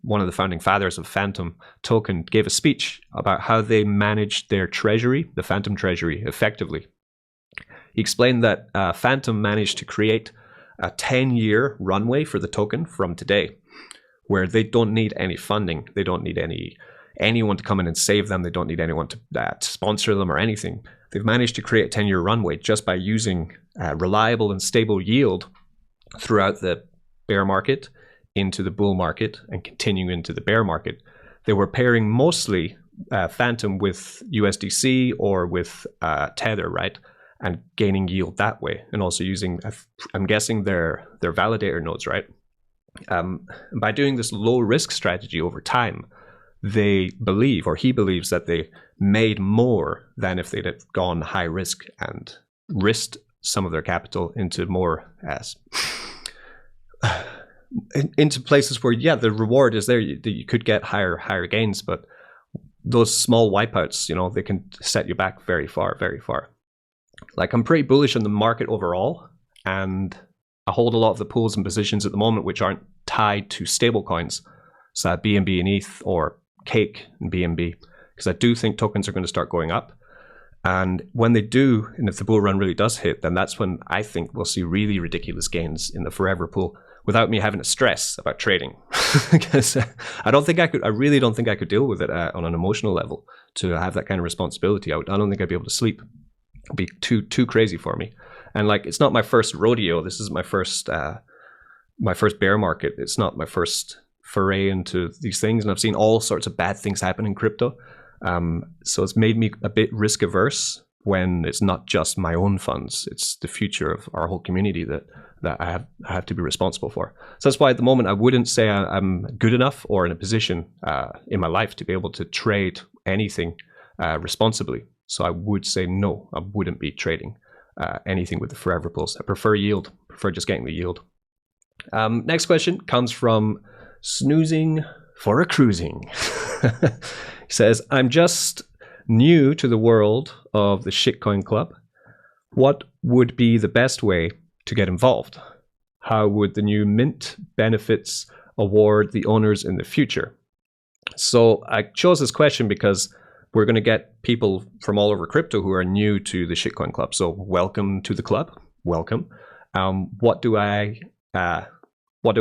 one of the founding fathers of Phantom token, gave a speech about how they managed their treasury, the Phantom treasury, effectively. He explained that Phantom managed to create a 10-year runway for the token from today, where they don't need any funding. They don't need anyone to come in and save them. They don't need anyone to sponsor them or anything. They've managed to create a 10-year runway just by using reliable and stable yield throughout the bear market into the bull market and continuing into the bear market. They were pairing mostly Phantom with USDC or with Tether, right? And gaining yield that way, and also using, I'm guessing, their validator nodes, right? By doing this low risk strategy over time, they believe, or he believes, that they made more than if they'd have gone high risk and risked some of their capital into more into places where, yeah, the reward is there. You could get higher gains, but those small wipeouts, you know, they can set you back very far, very far. Like, I'm pretty bullish on the market overall, and I hold a lot of the pools and positions at the moment which aren't tied to stable coins, so that BNB and ETH or Cake and BNB, because I do think tokens are going to start going up. And when they do, and if the bull run really does hit, then that's when I think we'll see really ridiculous gains in the forever pool without me having to stress about trading. Because I really don't think I could deal with it on an emotional level, to have that kind of responsibility. I don't think I'd be able to sleep. It'd be too crazy for me. And like, it's not my first rodeo. This is my first bear market. It's not my first foray into these things, and I've seen all sorts of bad things happen in crypto. So it's made me a bit risk averse when it's not just my own funds. It's the future of our whole community that I have to be responsible for. So that's why at the moment I wouldn't say I'm good enough or in a position in my life to be able to trade anything responsibly. So I would say no, I wouldn't be trading anything with the forever pools. I prefer yield, prefer just getting the yield. Next question comes from Snoozing for a Cruising. He says, I'm just new to the world of the shitcoin club. What would be the best way to get involved? How would the new mint benefits award the owners in the future? So I chose this question because we're going to get people from all over crypto who are new to the shitcoin club. So welcome to the club. Welcome. What do I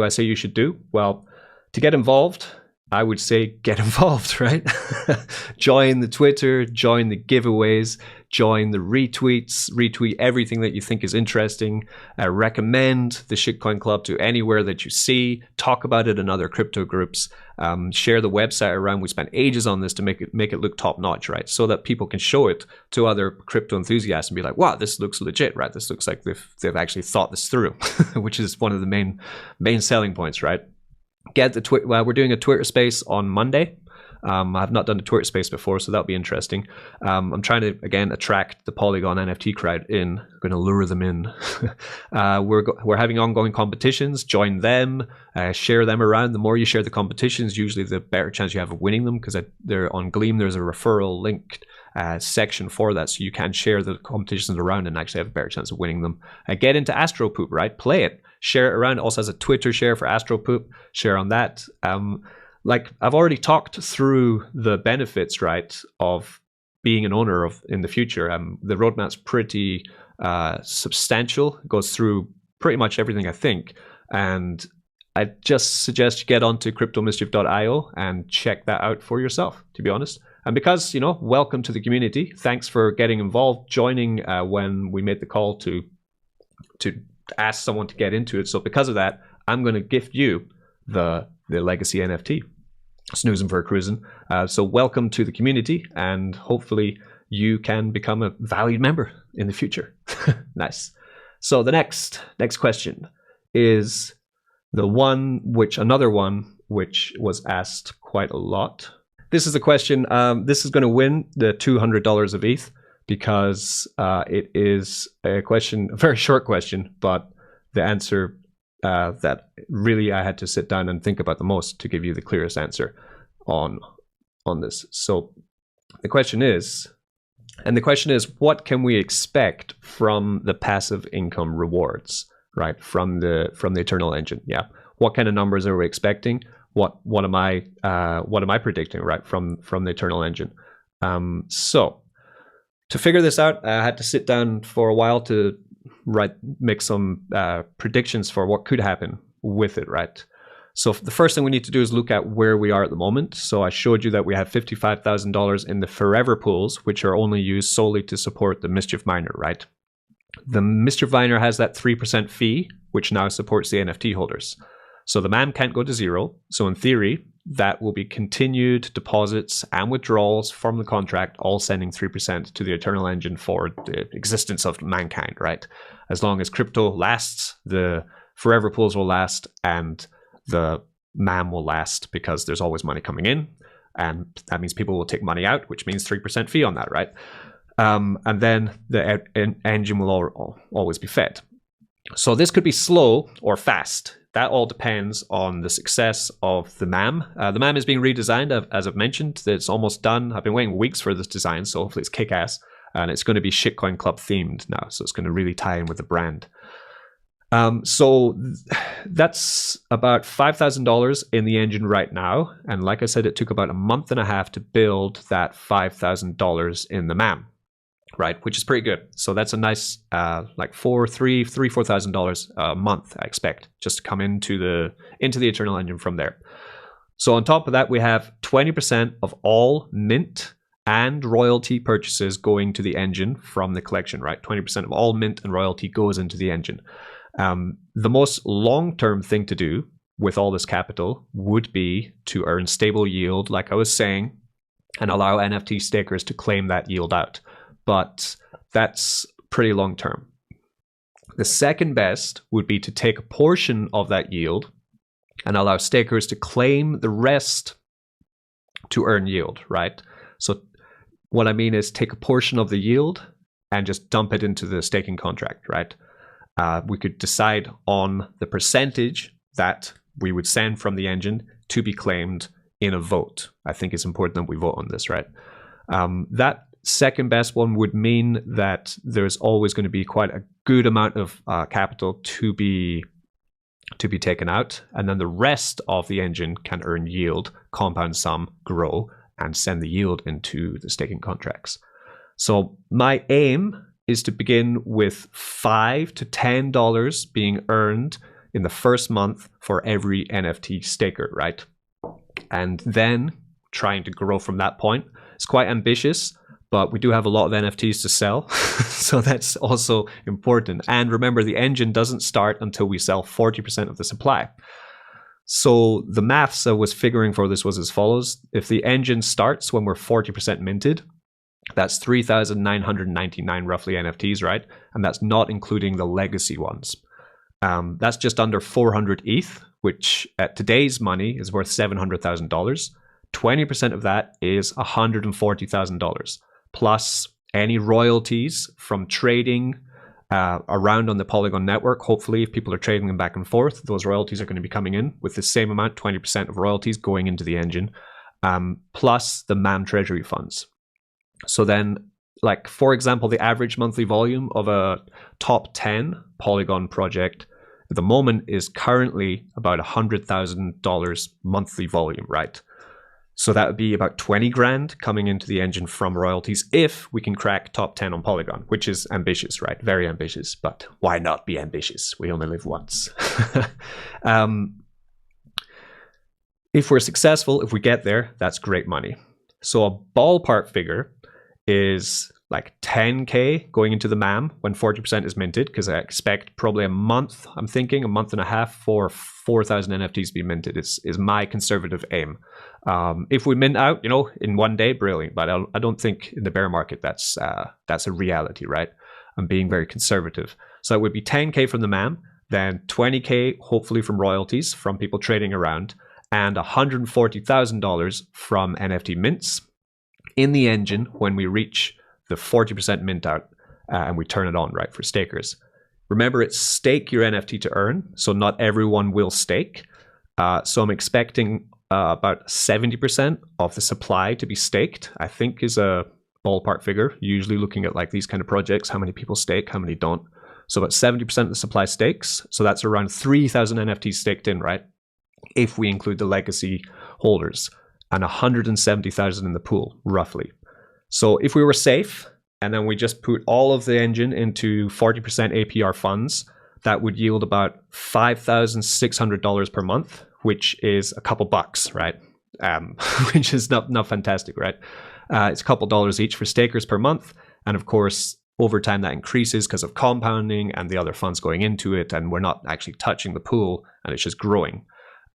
say you should do? Well, to get involved, I would say get involved, right? Join the Twitter, join the giveaways, join the retweets, retweet everything that you think is interesting. Recommend the Shitcoin Club to anywhere that you see. Talk about it in other crypto groups. Share the website around. We spent ages on this to make it look top notch, right? So that people can show it to other crypto enthusiasts and be like, wow, this looks legit, right? This looks like they've actually thought this through, which is one of the main selling points, right? Get the Twitter. Well, we're doing a Twitter space on Monday. I've not done a Twitter space before, so that'll be interesting. I'm trying to, again, attract the Polygon NFT crowd in. I'm going to lure them in. We're having ongoing competitions. Join them. Share them around. The more you share the competitions, usually the better chance you have of winning them, because they're on Gleam. There's a referral link section for that, so you can share the competitions around and actually have a better chance of winning them. Get into Astropoop, right? Play it. Share it around. It also has a Twitter share for Astropoop. Share on that. Like, I've already talked through the benefits, right, of being an owner in the future. The roadmap's pretty substantial. It goes through pretty much everything, I think. And I just suggest you get onto cryptomischief.io and check that out for yourself, to be honest. And because, welcome to the community. Thanks for getting involved, joining when we made the call to ask someone to get into it. So because of that, I'm going to gift you the legacy NFT, Snoozing for a Cruising. So welcome to the community, and hopefully you can become a valued member in the future. Nice. So the next question is another one which was asked quite a lot. This is a question. This is going to win the $200 of ETH, because it is a very short question, but the answer that really I had to sit down and think about the most to give you the clearest answer on this. So the question is, what can we expect from the passive income rewards, right? From the Eternal Engine. Yeah. What kind of numbers are we expecting? What am I predicting, right, from the Eternal Engine? So to figure this out, I had to sit down for a while to make some predictions for what could happen with it, right? So the first thing we need to do is look at where we are at the moment. So I showed you that we have $55,000 in the forever pools, which are only used solely to support the Mischief Miner, right? The Mischief Miner has that 3% fee, which now supports the NFT holders. So the MAM can't go to zero. So in theory, that will be continued deposits and withdrawals from the contract, all sending 3% to the Eternal Engine for the existence of mankind, right? As long as crypto lasts, the forever pools will last, and the MAM will last because there's always money coming in, and that means people will take money out, which means 3% fee on that, right? And then the engine will always be fed. So this could be slow or fast. That all depends on the success of the MAM. The MAM is being redesigned, as I've mentioned. It's almost done. I've been waiting weeks for this design, so hopefully it's kick-ass. And it's going to be Shitcoin Club themed now, so it's going to really tie in with the brand. So that's about $5,000 in the engine right now. And like I said, it took about a month and a half to build that $5,000 in the MAM, right? Which is pretty good. So that's a nice, like $4,000 a month, I expect, just to come into the Eternal Engine from there. So on top of that, we have 20% of all mint and royalty purchases going to the engine from the collection, right? 20% of all mint and royalty goes into the engine. The most long-term thing to do with all this capital would be to earn stable yield, like I was saying, and allow NFT stakers to claim that yield out. But that's pretty long-term. The second best would be to take a portion of that yield and allow stakers to claim the rest to earn yield, right? So what I mean is take a portion of the yield and just dump it into the staking contract, right? We could decide on the percentage that we would send from the engine to be claimed in a vote. I think it's important that we vote on this, right? That second best one would mean that there's always going to be quite a good amount of capital to be taken out, and then the rest of the engine can earn yield, compound sum, grow, and send the yield into the staking contracts. So my aim is to begin with $5 to $10 being earned in the first month for every NFT staker, right? And then trying to grow from that point. It's quite ambitious, but we do have a lot of NFTs to sell. So that's also important. And remember, the engine doesn't start until we sell 40% of the supply. So the maths I was figuring for this was as follows. If the engine starts when we're 40% minted, that's 3,999 roughly NFTs, right? And that's not including the legacy ones. That's just under 400 ETH, which at today's money is worth $700,000. 20% of that is $140,000, plus any royalties from trading around on the Polygon network. Hopefully, if people are trading them back and forth, those royalties are going to be coming in with the same amount, 20% of royalties going into the engine, plus the MAM treasury funds. So then, like, for example, the average monthly volume of a top 10 Polygon project at the moment is currently about $100,000 monthly volume, right? So that would be about 20 grand coming into the engine from royalties if we can crack top 10 on Polygon, which is ambitious, right? Very ambitious, but why not be ambitious? We only live once. If we're successful, if we get there, that's great money. So a ballpark figure is like 10K going into the MAM when 40% is minted, because I expect probably a month, I'm thinking a month and a half for 4,000 NFTs to be minted is my conservative aim. If we mint out, in one day, brilliant. But I don't think in the bear market that's a reality, right? I'm being very conservative. So it would be 10K from the MAM, then 20K hopefully from royalties from people trading around, and $140,000 from NFT mints in the engine when we reach the 40% mint out and we turn it on, right, for stakers. Remember, it's stake your NFT to earn, so not everyone will stake. So I'm expecting about 70% of the supply to be staked, I think is a ballpark figure, usually looking at like these kind of projects, how many people stake, how many don't. So about 70% of the supply stakes, so that's around 3,000 NFTs staked in, right, if we include the legacy holders, and 170,000 in the pool, roughly. So if we were safe, and then we just put all of the engine into 40% APR funds, that would yield about $5,600 per month, which is a couple bucks, right? Which is not fantastic, right? It's a couple dollars each for stakers per month. And of course, over time that increases because of compounding and the other funds going into it. And we're not actually touching the pool and it's just growing.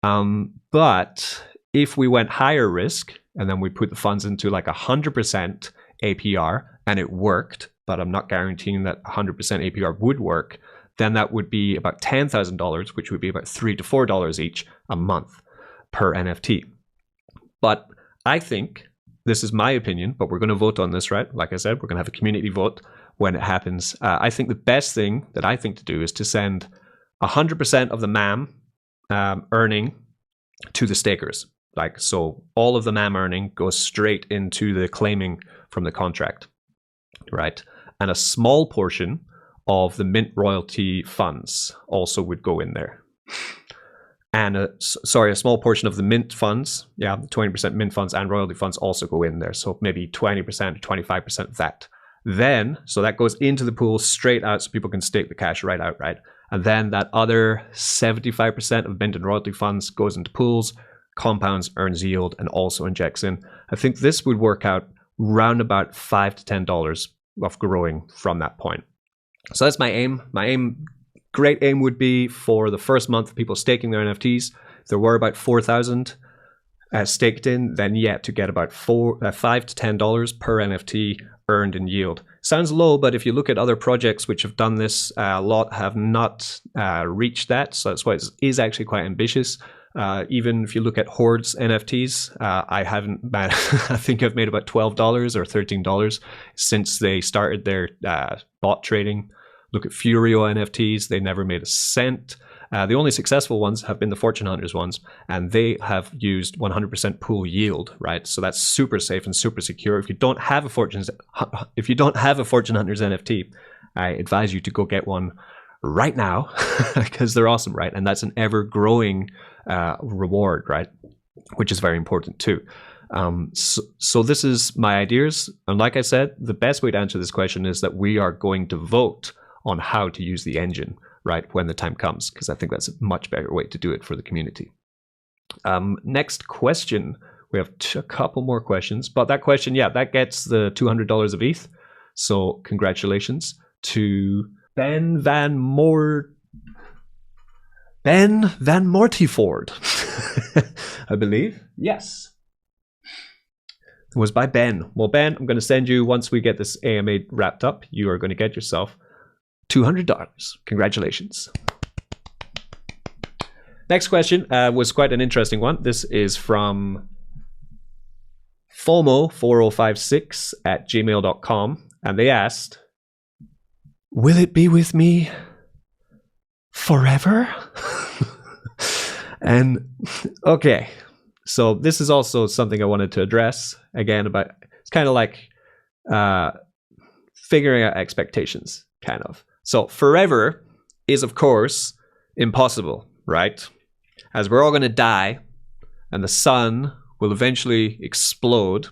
But if we went higher risk and then we put the funds into like 100% APR and it worked, but I'm not guaranteeing that 100% APR would work, then that would be about $10,000, which would be about $3 to $4 each a month per NFT. But I think, this is my opinion, but we're going to vote on this, right? Like I said, we're going to have a community vote when it happens. I think the best thing that I think to do is to send 100% of the MAM earning to the stakers. Like, so all of the MAM earning goes straight into the claiming from the contract, right? And a small portion of the mint royalty funds also would go in there. And a small portion of the mint funds, the 20% mint funds and royalty funds also go in there. So maybe 20% or 25% of that. Then, so that goes into the pool straight out so people can stake the cash right out, right? And then that other 75% of mint and royalty funds goes into pools, compounds, earns yield, and also injects in. I think this would work out round about $5 to $10 of growing from that point. So that's my aim. Great aim would be for the first month of people staking their NFTs. If there were about 4,000 staked in, then to get about $5 to $10 per NFT earned in yield. Sounds low, but if you look at other projects which have done this, a lot have not reached that. So that's why it is actually quite ambitious. Even if you look at Horde's NFTs, I haven't. I think I've made about $12 or $13 since they started their bot trading. Look at Furio NFTs; they never made a cent. The only successful ones have been the Fortune Hunters ones, and they have used 100% pool yield, right? So that's super safe and super secure. If you don't have a Fortune Hunters NFT, I advise you to go get one right now because they're awesome, right? And that's an ever-growing reward, right? Which is very important too. So this is my ideas, and like I said, the best way to answer this question is that we are going to vote on how to use the engine, right, when the time comes, because I think that's a much better way to do it for the community. Next question. We have a couple more questions, but that question, that gets the $200 of ETH. So congratulations to Ben Van Mortiford, I believe. Yes. It was by Ben. Well, Ben, I'm going to send you, once we get this AMA wrapped up, you are going to get yourself $200. Congratulations. Next question was quite an interesting one. This is from FOMO4056@gmail.com, and they asked, will it be with me forever? And okay, so this is also something I wanted to address again about, it's kind of like figuring out expectations, kind of. So forever is, of course, impossible, right? As we're all going to die and the sun will eventually explode,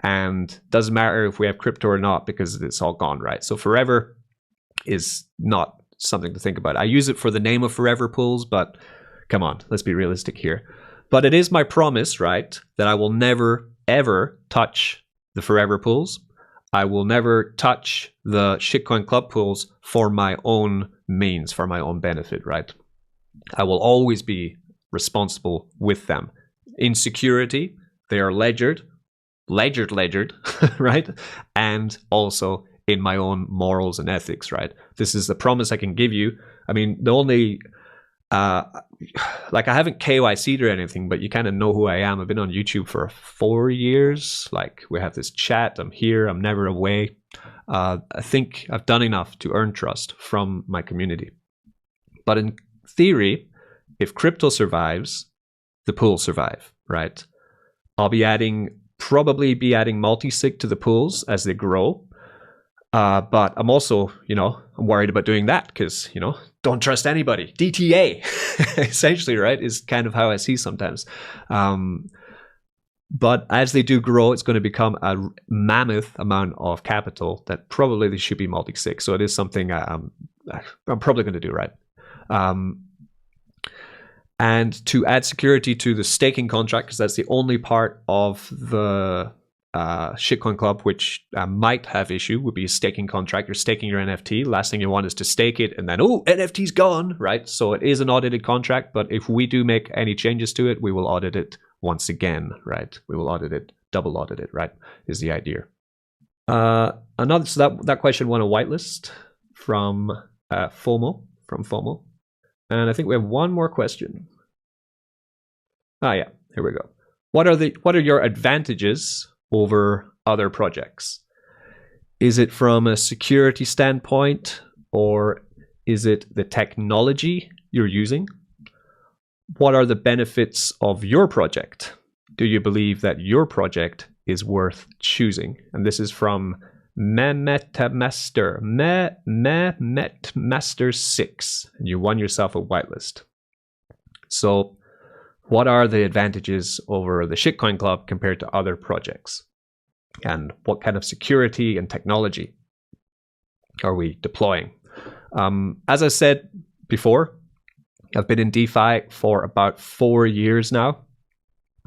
and doesn't matter if we have crypto or not because it's all gone, right? So forever is not something to think about. I use it for the name of forever pools, but come on, let's be realistic here. But it is my promise, right, that I will never, ever touch the forever pools. I will never touch the Shitcoin Club pools for my own means, for my own benefit, right? I will always be responsible with them. In security, they are ledgered, right? And also in my own morals and ethics, right? This is the promise I can give you. I mean, the only... like I haven't KYC'd or anything, but you kind of know who I am. I've been on YouTube for 4 years. Like, we have this chat. I'm here. I'm never away. I think I've done enough to earn trust from my community. But in theory, if crypto survives, the pools survive, right? I'll probably be adding multi-sig to the pools as they grow. But I'm also, I'm worried about doing that because, don't trust anybody. DTA, essentially, right, is kind of how I see sometimes. But as they do grow, it's going to become a mammoth amount of capital that probably they should be multi-sig. So it is something I'm probably going to do, right? And to add security to the staking contract, because that's the only part of the shitcoin club which might have issue, would be a staking contract. You're staking your NFT. Last thing you want is to stake it and then, oh, NFT's gone, right? So it is an audited contract, but if we do make any changes to it, we will audit it once again, right? We will audit it, double audit it, right? Is the idea. So that question won a whitelist from FOMO. And I think we have one more question. Yeah, here we go. What are your advantages over other projects? Is it from a security standpoint, or is it the technology you're using? What are the benefits of your project? Do you believe that your project is worth choosing? And this is from Metmaster6, and you won yourself a whitelist. So what are the advantages over the shitcoin club compared to other projects? And what kind of security and technology are we deploying? As I said before, I've been in DeFi for about 4 years now.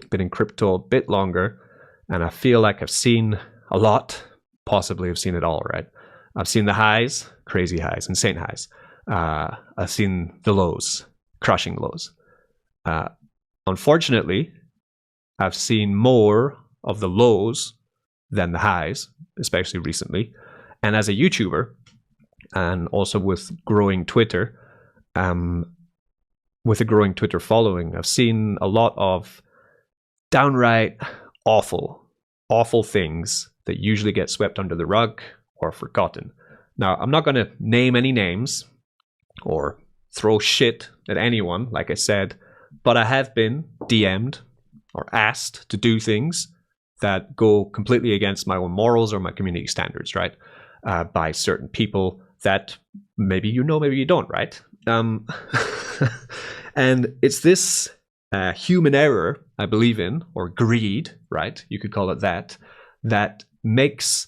I've been in crypto a bit longer, and I feel like I've seen a lot. Possibly have seen it all, right? I've seen the highs, crazy highs, insane highs. I've seen the lows, crushing lows. Unfortunately, I've seen more of the lows than the highs, especially recently. And as a YouTuber, and also with growing Twitter, with a growing Twitter following, I've seen a lot of downright awful things that usually get swept under the rug or forgotten. Now, I'm not going to name any names or throw shit at anyone, like I said, but I have been DM'd or asked to do things that go completely against my own morals or my community standards, right? By certain people that maybe you know, maybe you don't, right? And it's this human error, I believe in, or greed, right? You could call it that makes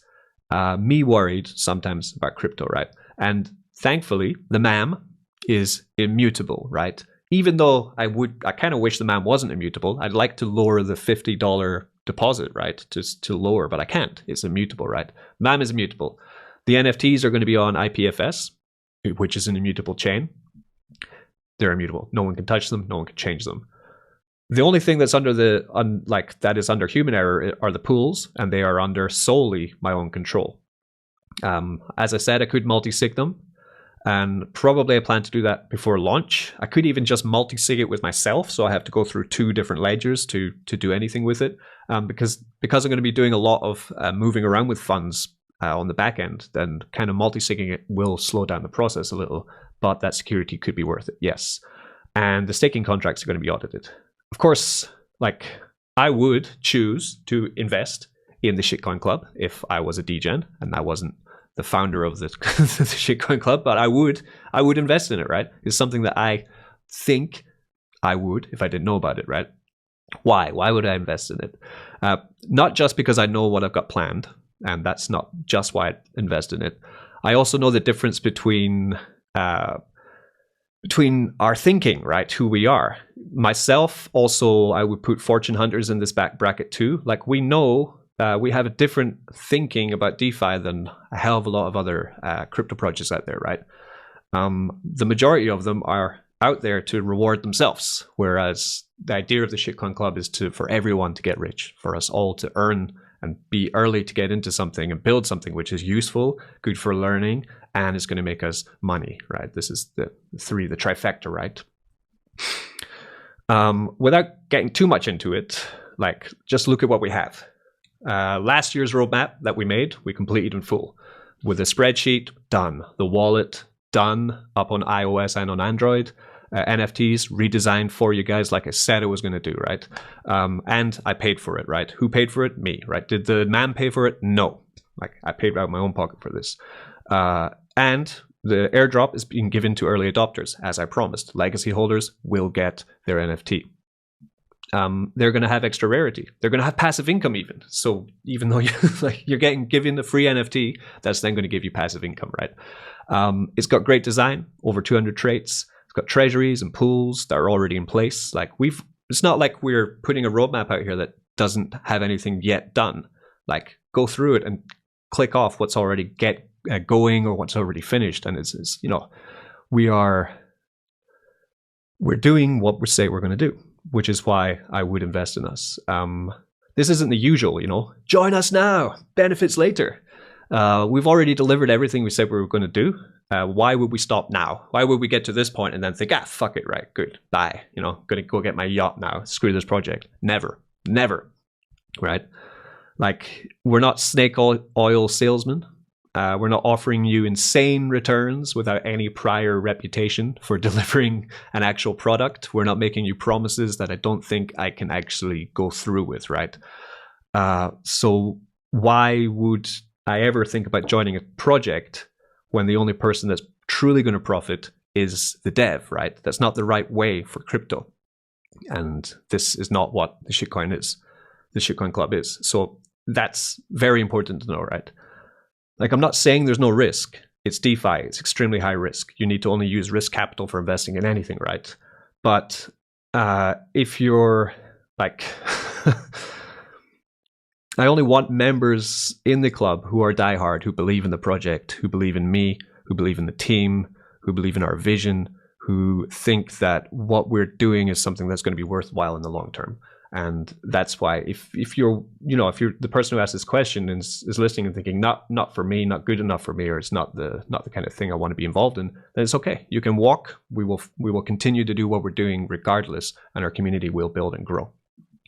me worried sometimes about crypto, right? And thankfully, the MAM is immutable, right? Even though I kind of wish the MAM wasn't immutable. I'd like to lower the $50 deposit, right? To lower, but I can't. It's immutable, right? MAM is immutable. The NFTs are going to be on IPFS, which is an immutable chain. They're immutable. No one can touch them. No one can change them. The only thing that's under that is under human error are the pools, and they are under solely my own control. As I said, I could multi-sig them, and probably I plan to do that before launch. I could even just multi-sig it with myself, so I have to go through 2 different ledgers to do anything with it. Because I'm going to be doing a lot of moving around with funds on the back end, then kind of multi-sigging it will slow down the process a little, but that security could be worth it, yes. And the staking contracts are going to be audited. Of course, like, I would choose to invest in the shitcoin club if I was a degen and I wasn't the founder of the shitcoin club, but I would invest in it, right? It's something that I think I would if I didn't know about it, right? Why would I invest in it? Not just because I know what I've got planned, and that's not just why I invest in it. I also know the difference between our thinking, right? Who we are. Myself, also, I would put fortune hunters in this back bracket too. Like, we know we have a different thinking about DeFi than a hell of a lot of other crypto projects out there, right? The majority of them are out there to reward themselves, whereas the idea of the shitcoin club is for everyone to get rich, for us all to earn and be early to get into something and build something which is useful, good for learning, and it's going to make us money, right? This is the trifecta, right? Without getting too much into it, like, just look at what we have. Last year's roadmap that we made, we completed in full. With the spreadsheet, done. The wallet, done, up on iOS and on Android. NFTs redesigned for you guys like I said I was going to do, right? And I paid for it, right? Who paid for it? Me, right? Did the man pay for it? No. Like, I paid out of my own pocket for this. And the airdrop is being given to early adopters, as I promised. Legacy holders will get their NFT. They're going to have extra rarity. They're going to have passive income even. So even though you're given the free NFT, that's then going to give you passive income, right? It's got great design, over 200 traits. It's We've got treasuries and pools that are already in place. Like it's not like we're putting a roadmap out here that doesn't have anything yet done. Like go through it and click off what's already going or what's already finished. And it's we're doing what we say we're going to do, which is why I would invest in us. This isn't the usual, join us now, benefits later. We've already delivered everything we said we were going to do. Why would we stop now? Why would we get to this point and then think, fuck it, right, good, bye. Gonna go get my yacht now. Screw this project. Never, right? Like, we're not snake oil salesmen. We're not offering you insane returns without any prior reputation for delivering an actual product. We're not making you promises that I don't think I can actually go through with, right? So why would I ever think about joining a project when the only person that's truly going to profit is the dev, right? That's not the right way for crypto. And this is not what the shitcoin is. The shitcoin club is. So that's very important to know, right? Like, I'm not saying there's no risk. It's DeFi. It's extremely high risk. You need to only use risk capital for investing in anything, right? But if you're like, I only want members in the club who are diehard, who believe in the project, who believe in me, who believe in the team, who believe in our vision, who think that what we're doing is something that's going to be worthwhile in the long term. And that's why if you're the person who asked this question and is listening and thinking not for me, not good enough for me, or it's not the kind of thing I want to be involved in, then it's okay. You can walk. We will continue to do what we're doing regardless, and our community will build and grow.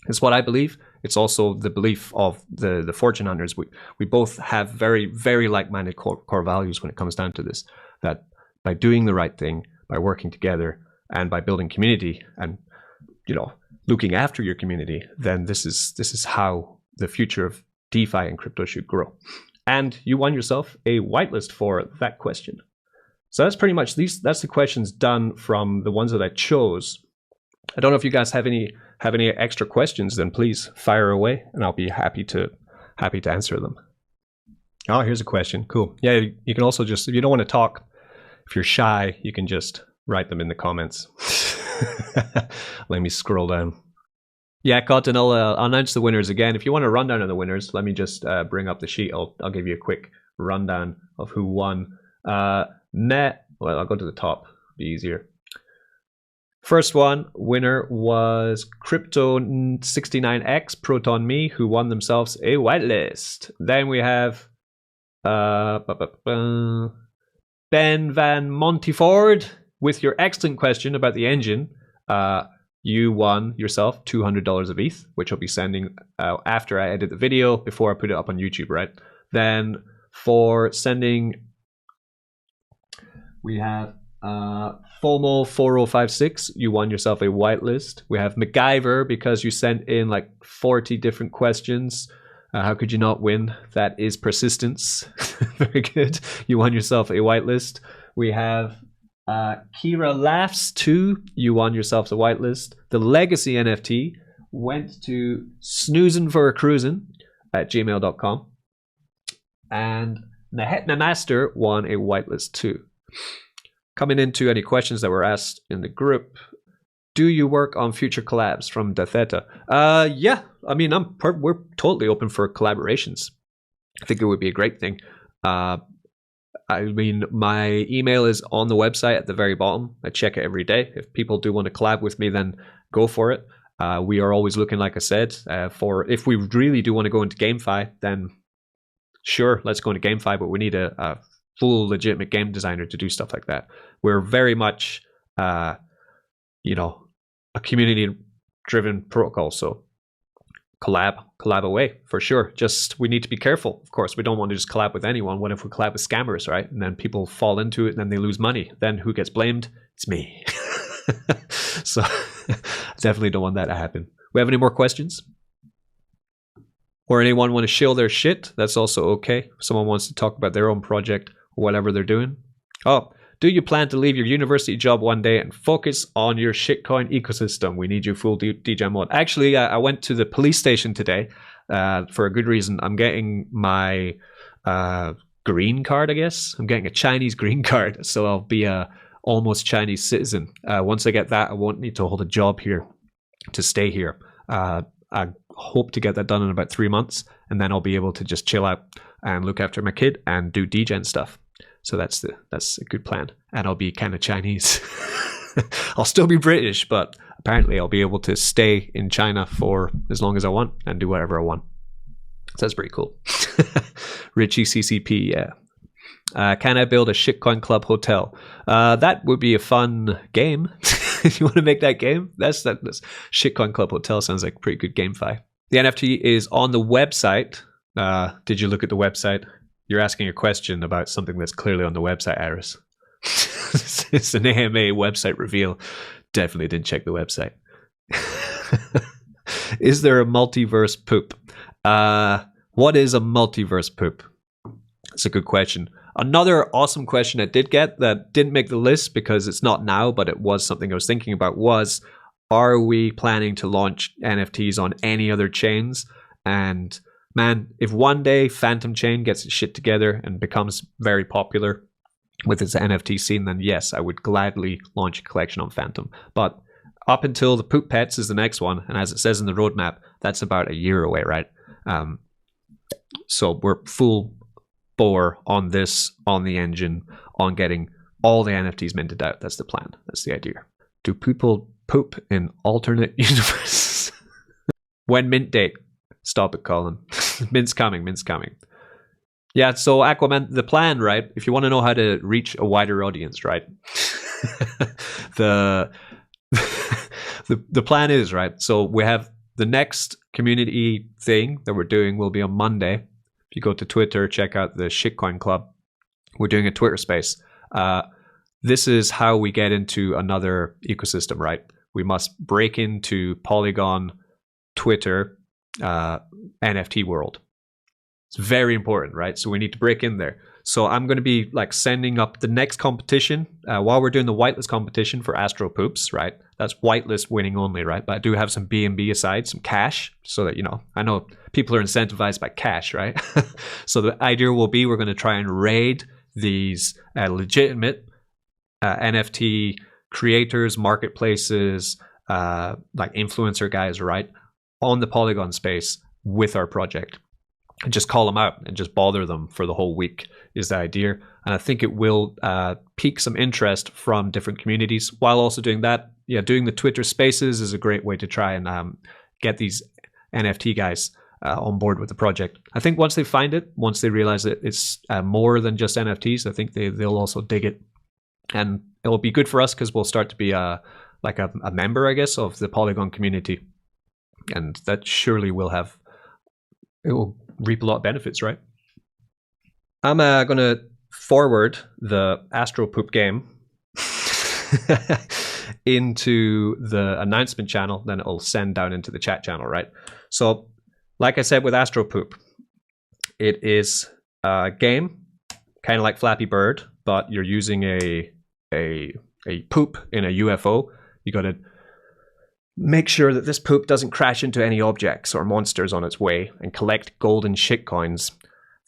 It's what I believe. It's also the belief of the fortune hunters. We both have very, very like-minded core values when it comes down to this, that by doing the right thing, by working together, and by building community and looking after your community, then this is how the future of DeFi and crypto should grow. And you won yourself a whitelist for that question. So that's pretty much that's the questions done from the ones that I chose. I don't know if you guys have any extra questions, then please fire away and I'll be happy to answer them. Oh, here's a question. Cool. Yeah, you can also just, if you don't want to talk, if you're shy, you can just write them in the comments. Let me scroll down. Yeah, Cotton, I'll announce the winners again. If you want a rundown of the winners, let me just bring up the sheet. I'll give you a quick rundown of who won. I'll go to the top. Be easier. First winner was Crypto69X Proton Me, who won themselves a whitelist. Then we have Ben Van Montiford with your excellent question about the engine. You won yourself $200 of ETH, which I'll be sending after I edit the video, before I put it up on YouTube, right? Then for sending, we have FOMO4056, you won yourself a whitelist. We have MacGyver, because you sent in like 40 different questions. How could you not win? That is persistence. Very good. You won yourself a whitelist. We have Kira Laughs 2, you won yourself a whitelist. The Legacy NFT went to Snoozin' for a Cruisin' at gmail.com. And Nahetna Master won a whitelist too. Coming into any questions that were asked in the group, do you work on future collabs from Datheta? Yeah, I mean, we're totally open for collaborations. I think it would be a great thing. I mean, my email is on the website at the very bottom. I check it every day. If people do want to collab with me, then go for it. We are always looking, like I said, for if we really do want to go into GameFi, then sure, let's go into GameFi, but we need a full legitimate game designer to do stuff like that. We're very much, a community-driven protocol, so collab away for sure. Just we need to be careful. Of course, we don't want to just collab with anyone. What if we collab with scammers, right? And then people fall into it and then they lose money. Then who gets blamed? It's me. So definitely don't want that to happen. We have any more questions? Or anyone want to shill their shit? That's also okay. If someone wants to talk about their own project or whatever they're doing. Oh, do you plan to leave your university job one day and focus on your shitcoin ecosystem? We need you full DJ mod. Actually, I went to the police station today for a good reason. I'm getting my green card, I guess. I'm getting a Chinese green card. So I'll be almost Chinese citizen. Once I get that, I won't need to hold a job here to stay here. I hope to get that done in about 3 months, and then I'll be able to just chill out and look after my kid and do degen stuff. So that's a good plan. And I'll be kind of Chinese. I'll still be British, but apparently I'll be able to stay in China for as long as I want and do whatever I want. So that's pretty cool. Richie CCP, yeah. Can I build a shitcoin club hotel? That would be a fun game. If you want to make that game, that's shitcoin club hotel sounds like a pretty good GameFi. The NFT is on the website. Did you look at the website? You're asking a question about something that's clearly on the website, Aris. It's an AMA website reveal. Definitely didn't check the website. Is there a multiverse poop? What is a multiverse poop? It's a good question. Another awesome question I did get that didn't make the list because it's not now, but it was something I was thinking about was, are we planning to launch NFTs on any other chains? And man, if one day Phantom Chain gets its shit together and becomes very popular with its NFT scene, then yes, I would gladly launch a collection on Phantom. But up until the Poop Pets is the next one, and as it says in the roadmap, that's about a year away, right? So we're full bore on this, on the engine, on getting all the NFTs minted out. That's the plan. That's the idea. Do people poop in alternate universes? When mint date? Stop it, Colin. Mint's coming. Yeah, so Aquaman, the plan, right? If you want to know how to reach a wider audience, right? the plan is, right? So we have the next community thing that we're doing will be on Monday. If you go to Twitter, check out the Shitcoin Club. We're doing a Twitter space. This is how we get into another ecosystem, right? We must break into Polygon, Twitter, NFT world. It's very important, right? So we need to break in there. So I'm going to be like sending up the next competition while we're doing the whitelist competition for Astro Poops, right? That's whitelist winning only, right? But I do have some BNB aside, some cash, so that, you know, I know people are incentivized by cash, right? So the idea will be we're going to try and raid these legitimate NFT creators, marketplaces, like influencer guys, right? On the Polygon space with our project. And just call them out and just bother them for the whole week is the idea. And I think it will pique some interest from different communities. While also doing that, yeah, doing the Twitter spaces is a great way to try and get these NFT guys on board with the project. I think once they find it, once they realize that it's more than just NFTs, I think they'll also dig it. And it will be good for us because we'll start to be like a member, I guess, of the Polygon community. And that surely it will reap a lot of benefits, right? I'm going to forward the Astro Poop game into the announcement channel, then it'll send down into the chat channel, right? So, like I said with Astro Poop, it is a game, kind of like Flappy Bird, but you're using a poop in a UFO. You got to make sure that this poop doesn't crash into any objects or monsters on its way and collect golden shitcoins.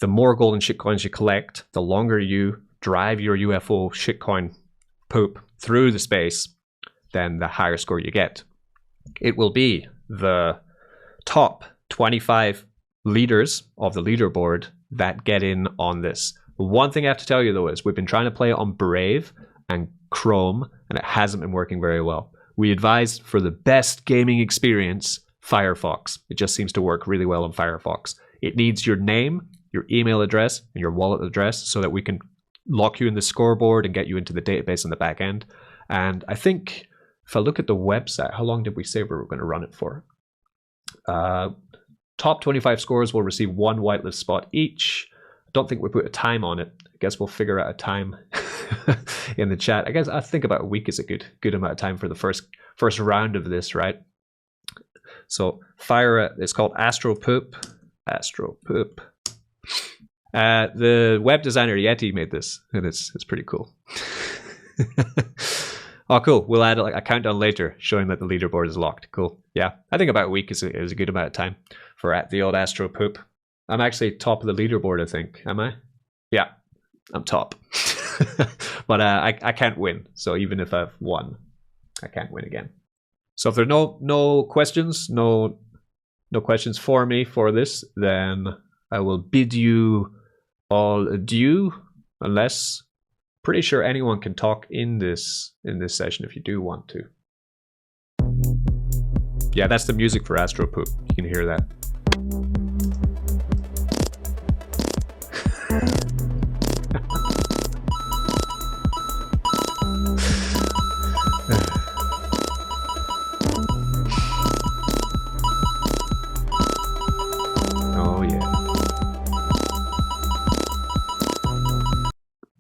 The more golden shitcoins you collect, the longer you drive your UFO shitcoin poop through the space, then the higher score you get. It will be the top 25 leaders of the leaderboard that get in on this. One thing I have to tell you though is we've been trying to play it on Brave and Chrome and it hasn't been working very well. We advise for the best gaming experience, Firefox. It just seems to work really well on Firefox. It needs your name, your email address, and your wallet address so that we can lock you in the scoreboard and get you into the database on the back end. And I think if I look at the website, how long did we say we were going to run it for? Top 25 scores will receive one whitelist spot each. I don't think we put a time on it. I guess we'll figure out a time in the chat. I think about a week is a good amount of time for the first round of this, right? So fire it. It's called Astro Poop. Astro Poop. The web designer Yeti made this, and it's pretty cool. Oh, cool. We'll add like a countdown later showing that the leaderboard is locked. Cool. Yeah, I think about a week is a good amount of time for the old Astro Poop. I'm actually top of the leaderboard, I think. Am I? Yeah, I'm top. But I can't win. So even if I've won, I can't win again. So if there are no questions, no questions for me for this, then I will bid you all adieu. Unless, pretty sure anyone can talk in this session if you do want to. Yeah, that's the music for Astro Poop. You can hear that. Oh yeah.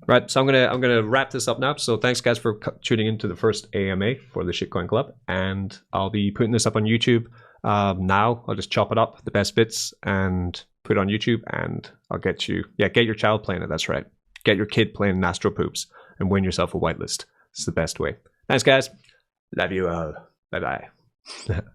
Right, so I'm gonna wrap this up now. So thanks guys for tuning into the first AMA for the Shitcoin Club, and I'll be putting this up on YouTube now. I'll just chop it up, the best bits, and put it on YouTube, and I'll get you, get your child playing it. That's right, get your kid playing Astro Poops and win yourself a whitelist. It's the best way. Thanks guys, love you all, bye bye.